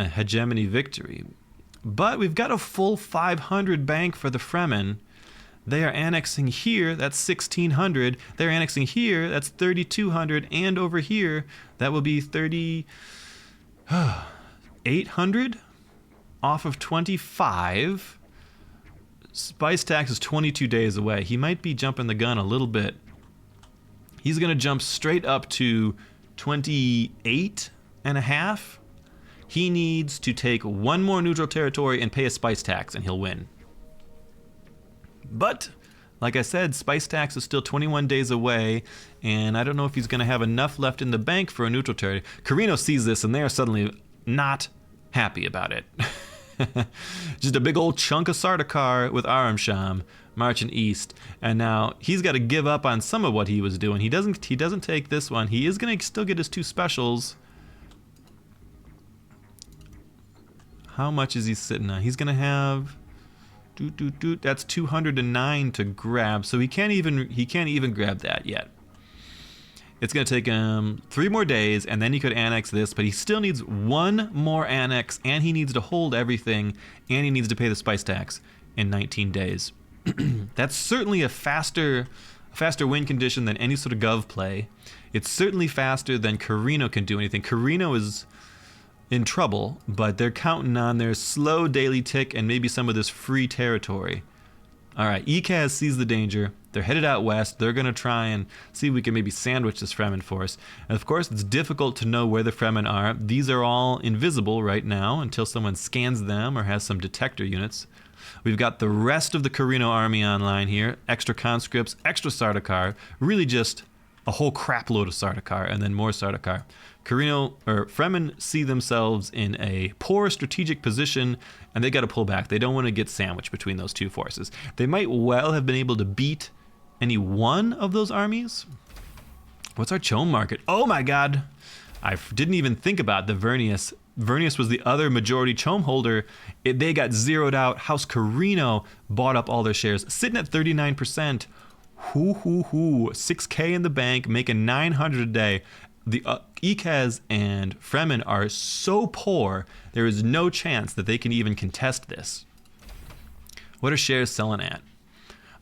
Speaker 1: hegemony victory. But we've got a full 500 bank for the Fremen. They are annexing here, that's 1,600. They're annexing here, that's 3,200. And over here, that will be 3,800 off of 25. Spice tax is 22 days away. He might be jumping the gun a little bit. He's going to jump straight up to 28 and a half. He needs to take 1 more neutral territory and pay a spice tax, and he'll win. But, like I said, spice tax is still 21 days away, and I don't know if he's going to have enough left in the bank for a neutral territory. Carino sees this, and they are suddenly not happy about it. Just a big old chunk of Sardaukar with Aramsham marching east, and now he's got to give up on some of what he was doing. He doesn't take this one. He is going to still get his 2 specials. How much is he sitting on? He's going to have that's 209 to grab, so he can't even grab that yet. It's going to take him 3 more days, and then he could annex this, but he still needs 1 more annex, and he needs to hold everything, and he needs to pay the spice tax in 19 days. That's certainly a faster win condition than any sort of gov play. It's certainly faster than Carino can do anything. Carino is in trouble, but they're counting on their slow daily tick and maybe some of this free territory. All right, ECAS sees the danger. They're headed out west. They're going to try and see if we can maybe sandwich this Fremen force. And of course, it's difficult to know where the Fremen are. These are all invisible right now until someone scans them or has some detector units. We've got the rest of the Carino army online here. Extra conscripts, extra Sardaukar. Really just a whole crap load of Sardaukar and then more Sardaukar. Fremen see themselves in a poor strategic position, and they got to pull back. They don't want to get sandwiched between those 2 forces. They might well have been able to beat any one of those armies. What's our Chom market? Oh my god! I didn't even think about the Vernius. Vernius was the other majority Chom holder. They got zeroed out. House Carino bought up all their shares, sitting at 39%. 6K in the bank, making 900 a day. The ECAS and Fremen are so poor, there is no chance that they can even contest this. What are shares selling at?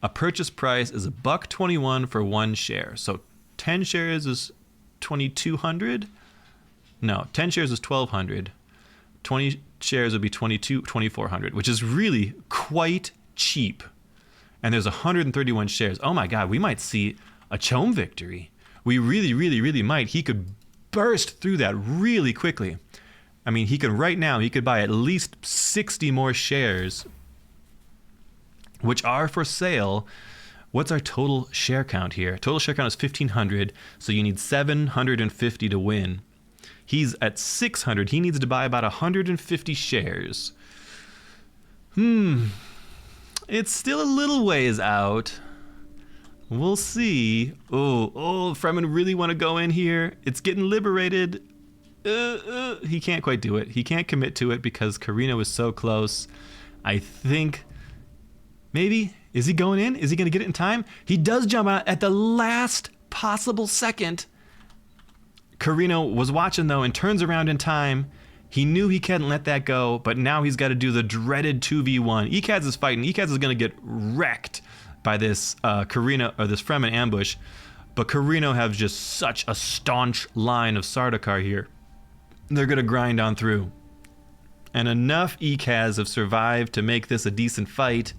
Speaker 1: A purchase price is $1.21 for 1 share. So 10 shares is 2,200. No, 10 shares is 1,200. 20 shares would be 2,400, which is really quite cheap. And there's 131 shares. Oh my God, we might see a Chom victory. We really might. He could burst through that really quickly. I mean, he could buy at least 60 more shares, which are for sale. What's our total share count here? Total share count is 1,500, so you need 750 to win. He's at 600. He needs to buy about 150 shares. It's still a little ways out. We'll see. Oh, Fremen really want to go in here. It's getting liberated. He can't quite do it. He can't commit to it because Carino is so close. I think maybe, Is he going in? Is he going to get it in time? He does jump out at the last possible second. Carino was watching, though, and turns around in time. He knew he couldn't let that go, but now he's got to do the dreaded 2v1. Ekaz is fighting. Ekaz is going to get wrecked by this Carino, or this Fremen ambush. But Carino has just such a staunch line of Sardaukar here. They're going to grind on through. And enough Ekaz have survived to make this a decent fight.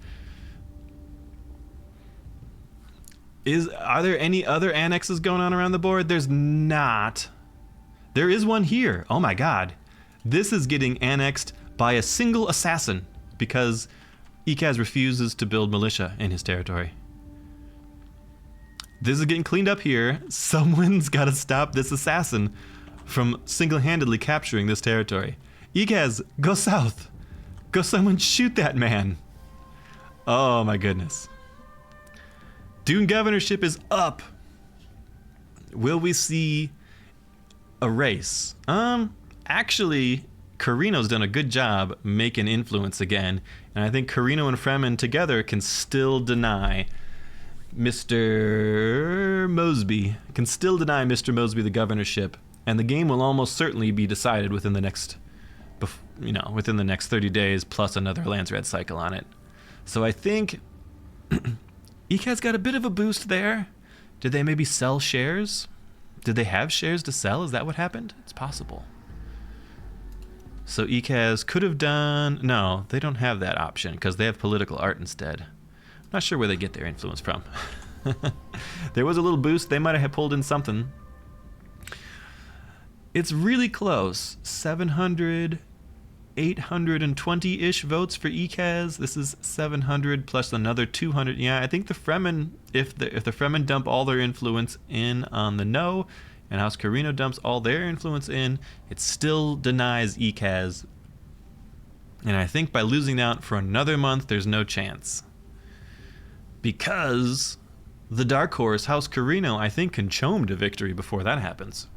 Speaker 1: Are there any other annexes going on around the board? There's not. There is one here. Oh my god. This is getting annexed by a single assassin because Ekaz refuses to build militia in his territory. This is getting cleaned up here. Someone's got to stop this assassin from single-handedly capturing this territory. Ekaz, go south. Go someone shoot that man. Oh my goodness. Dune governorship is up. Will we see a race? Actually, Carino's done a good job making influence again, and I think Carino and Fremen together can still deny Mr. Mosby the governorship, and the game will almost certainly be decided within the next, within the next 30 days plus another Lands Red cycle on it. So I think Ekaz got a bit of a boost there. Did they maybe sell shares? Did they have shares to sell? Is that what happened? It's possible. So Ekaz could have done... No, they don't have that option because they have political art instead. I'm not sure where they get their influence from. There was a little boost. They might have pulled in something. It's really close. 700, 820-ish votes for Ekaz. This is 700 plus another 200. Yeah, I think the Fremen, if the Fremen dump all their influence in on the no, and House Carino dumps all their influence in, it still denies Ekaz. And I think by losing out for another month, there's no chance. Because the Dark Horse, House Carino, I think can chome to victory before that happens.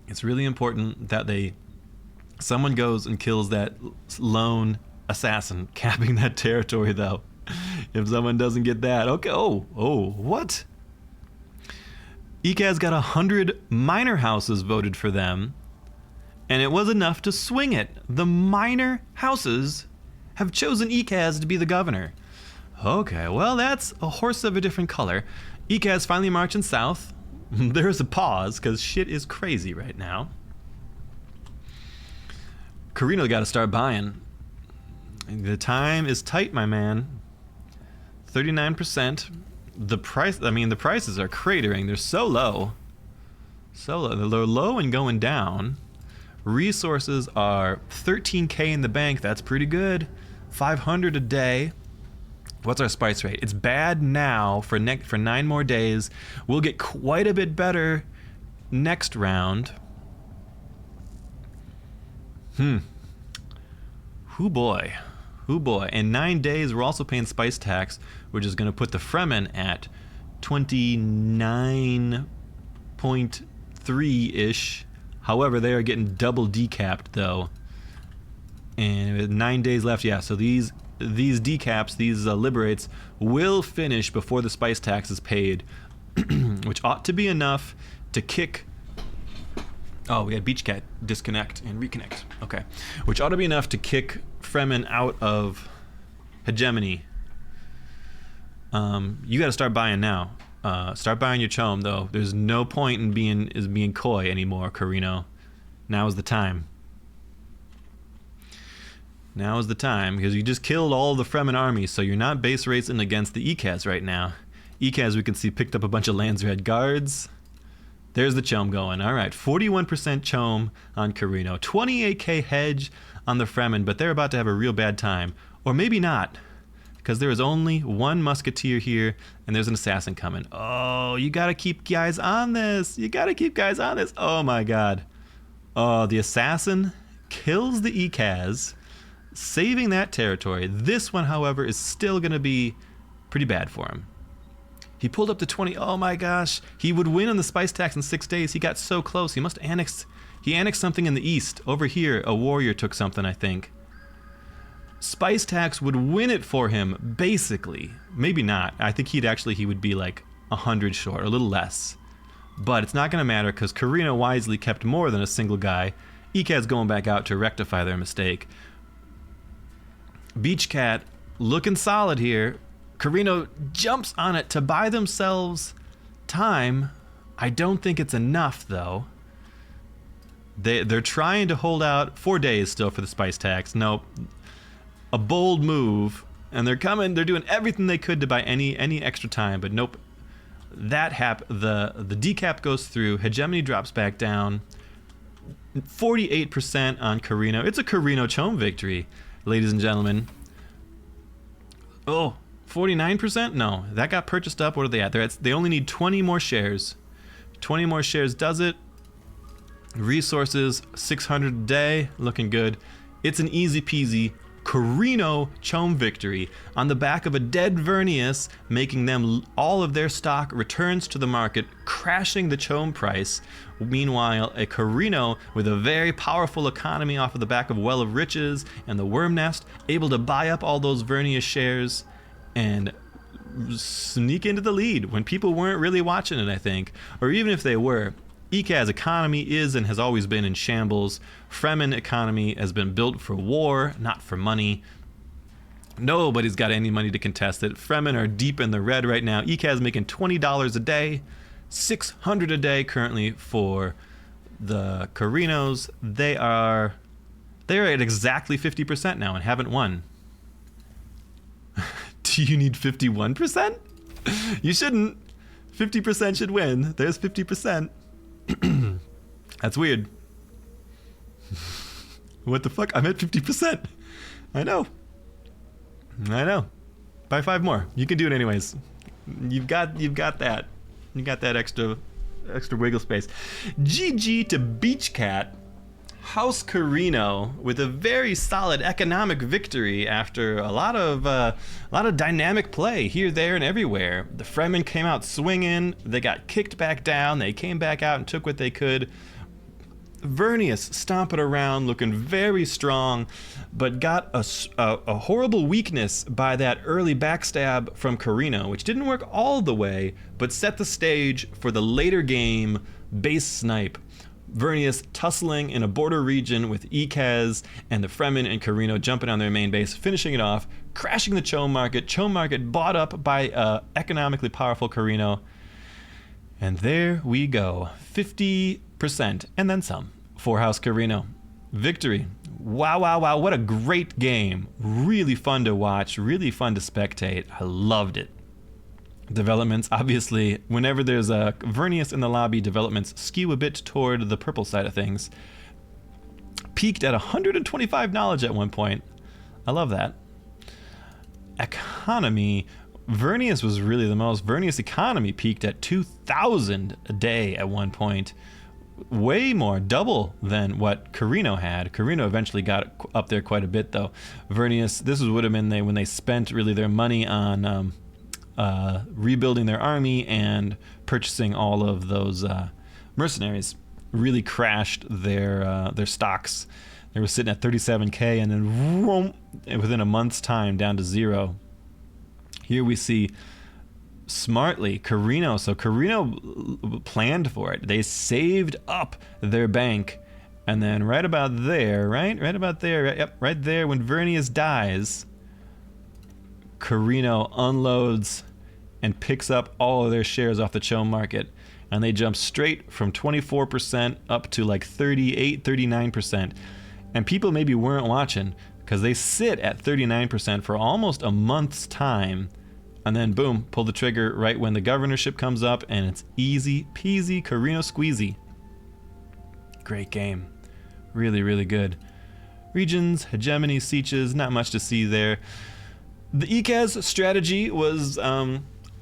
Speaker 1: It's really important that someone goes and kills that lone assassin capping that territory, though. If someone doesn't get that, okay. Oh, what? Ekaz got 100 minor houses voted for them, and it was enough to swing it. The minor houses have chosen Ekaz to be the governor. Okay, well, that's a horse of a different color. Ekaz finally marching south. There's a pause, because shit is crazy right now. Carino got to start buying. The time is tight, my man. 39%. The prices are cratering. They're so low. So low. They're low and going down. Resources are 13k in the bank. That's pretty good. 500 a day. What's our spice rate? It's bad now for 9 more days. We'll get quite a bit better next round. Hoo boy. In 9 days, we're also paying spice tax, which is going to put the Fremen at 29.3-ish. However, they are getting double decapped, though. And with 9 days left, yeah, so these decaps, these liberates, will finish before the spice tax is paid, which ought to be enough to kick... Oh, we had Beachcat disconnect and reconnect. Okay. Which ought to be enough to kick Fremen out of hegemony. You got to start buying now. Start buying your chome, though. There's no point in being coy anymore, Carino. Now is the time. Now is the time, because you just killed all of the Fremen armies, so you're not base racing against the Ekaz right now. Ekaz, we can see, picked up a bunch of Lands Red guards. There's the chome going. All right, 41% chome on Carino. 28k hedge on the Fremen, but they're about to have a real bad time. Or maybe not, because there is only one musketeer here, and there's an assassin coming. Oh, you got to keep guys on this. Oh, my God. Oh, the assassin kills the Ekaz, saving that territory. This one, however, is still going to be pretty bad for him. He pulled up to 20. Oh my gosh. He would win on the spice tax in 6 days. He got so close. He annexed something in the east. Over here, a warrior took something, I think. Spice tax would win it for him, basically. Maybe not. I think he would be like 100 short, a little less. But it's not going to matter because Carino wisely kept more than a single guy. ECA's going back out to rectify their mistake. Beach Cat looking solid here. Carino jumps on it to buy themselves time. I don't think it's enough, though. They're trying to hold out 4 days still for the spice tax. Nope. A bold move. And they're doing everything they could to buy any extra time, but nope. The decap goes through. Hegemony drops back down. 48% on Carino. It's a Carino Chome victory, ladies and gentlemen. Oh, 49%? No, that got purchased up. What are they at? They only need 20 more shares. 20 more shares does it. Resources, 600 a day. Looking good. It's an easy peasy Carino Chome victory on the back of a dead Vernius, making them all of their stock returns to the market, crashing the Chome price. Meanwhile, a Carino with a very powerful economy off of the back of Well of Riches and the Worm Nest, able to buy up all those Vernius shares and sneak into the lead when people weren't really watching it, I think. Or even if they were. ECA's economy is and has always been in shambles. Fremen economy has been built for war, not for money. Nobody's got any money to contest it. Fremen are deep in the red right now. ECA's making $20 a day, $600 a day currently for the Carinos. They're at exactly 50% now and haven't won. Do you need 51%? You shouldn't. 50% should win. There's 50%. That's weird. What the fuck? I'm at 50%. I know. Buy 5 more. You can do it anyways. You've got that. You got that extra wiggle space. GG to Beach Cat. House Carino with a very solid economic victory after a lot of dynamic play here, there, and everywhere. The Fremen came out swinging. They got kicked back down. They came back out and took what they could. Vernius stomping around, looking very strong, but got a horrible weakness by that early backstab from Carino, which didn't work all the way, but set the stage for the later game base snipe. Vernius tussling in a border region with Ekaz and the Fremen and Carino jumping on their main base, finishing it off, crashing the Chome market. Chome market bought up by economically powerful Carino. And there we go. 50% and then some for House Carino. Victory. Wow. What a great game. Really fun to watch. Really fun to spectate. I loved it. Developments, obviously, whenever there's a Vernius in the lobby, developments skew a bit toward the purple side of things. Peaked at 125 knowledge at one point. I love that. Economy, Vernius was really the most. Vernius economy peaked at 2,000 a day at one point. Way more, double than what Carino had. Carino eventually got up there quite a bit, though. Vernius, this would have been when they spent really their money on rebuilding their army and purchasing all of those mercenaries. Really crashed their stocks. They were sitting at 37k and then whoom, within a month's time down to 0. Here we see smartly Carino. So Carino planned for it. They saved up their bank, and then right about there, right there when Vernius dies, Carino unloads and picks up all of their shares off the Chome market, and they jump straight from 24% up to like 38, 39%. And people maybe weren't watching because they sit at 39% for almost a month's time, and then boom, pull the trigger right when the governorship comes up, and it's easy peasy Carino squeezy. Great game. Really, really good. Regions, hegemony, sieges, not much to see there. The ECAS strategy was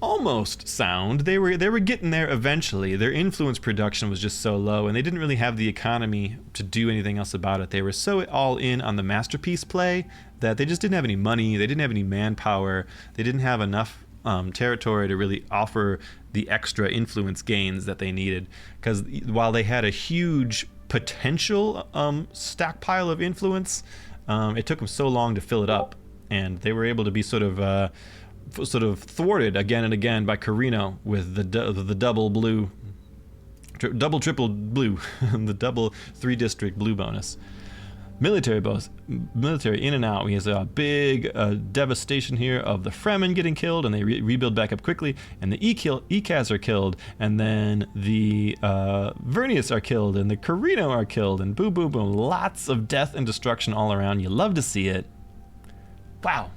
Speaker 1: almost sound. They were getting there eventually. Their influence production was just so low, and they didn't really have the economy to do anything else about it. They were so all in on the masterpiece play that they just didn't have any money. They didn't have any manpower. They didn't have enough territory to really offer the extra influence gains that they needed. Because while they had a huge potential stockpile of influence, it took them so long to fill it up, and they were able to be sort of thwarted again and again by Carino with the double blue, triple blue, the double 3-district blue bonus. Military in and out. We have a big devastation here of the Fremen getting killed, and they rebuild back up quickly, and the Ecas are killed, and then the Vernius are killed, and the Carino are killed, and boom, boom, boom. Lots of death and destruction all around. You love to see it. Wow.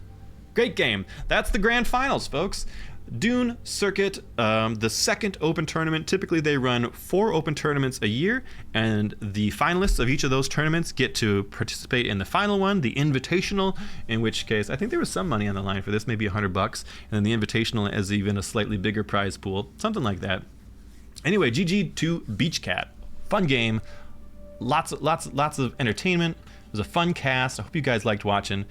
Speaker 1: Great game. That's the grand finals, folks. Dune Circuit, the second open tournament. Typically they run 4 open tournaments a year, and the finalists of each of those tournaments get to participate in the final one, the Invitational, in which case I think there was some money on the line for this, maybe $100, and then the Invitational is even a slightly bigger prize pool, something like that. Anyway, GG to Beach Cat. Fun game, lots of entertainment. It was a fun cast. I hope you guys liked watching.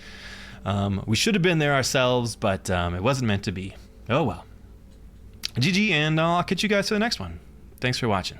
Speaker 1: We should have been there ourselves, but it wasn't meant to be. Oh well. GG, and I'll catch you guys for the next one. Thanks for watching.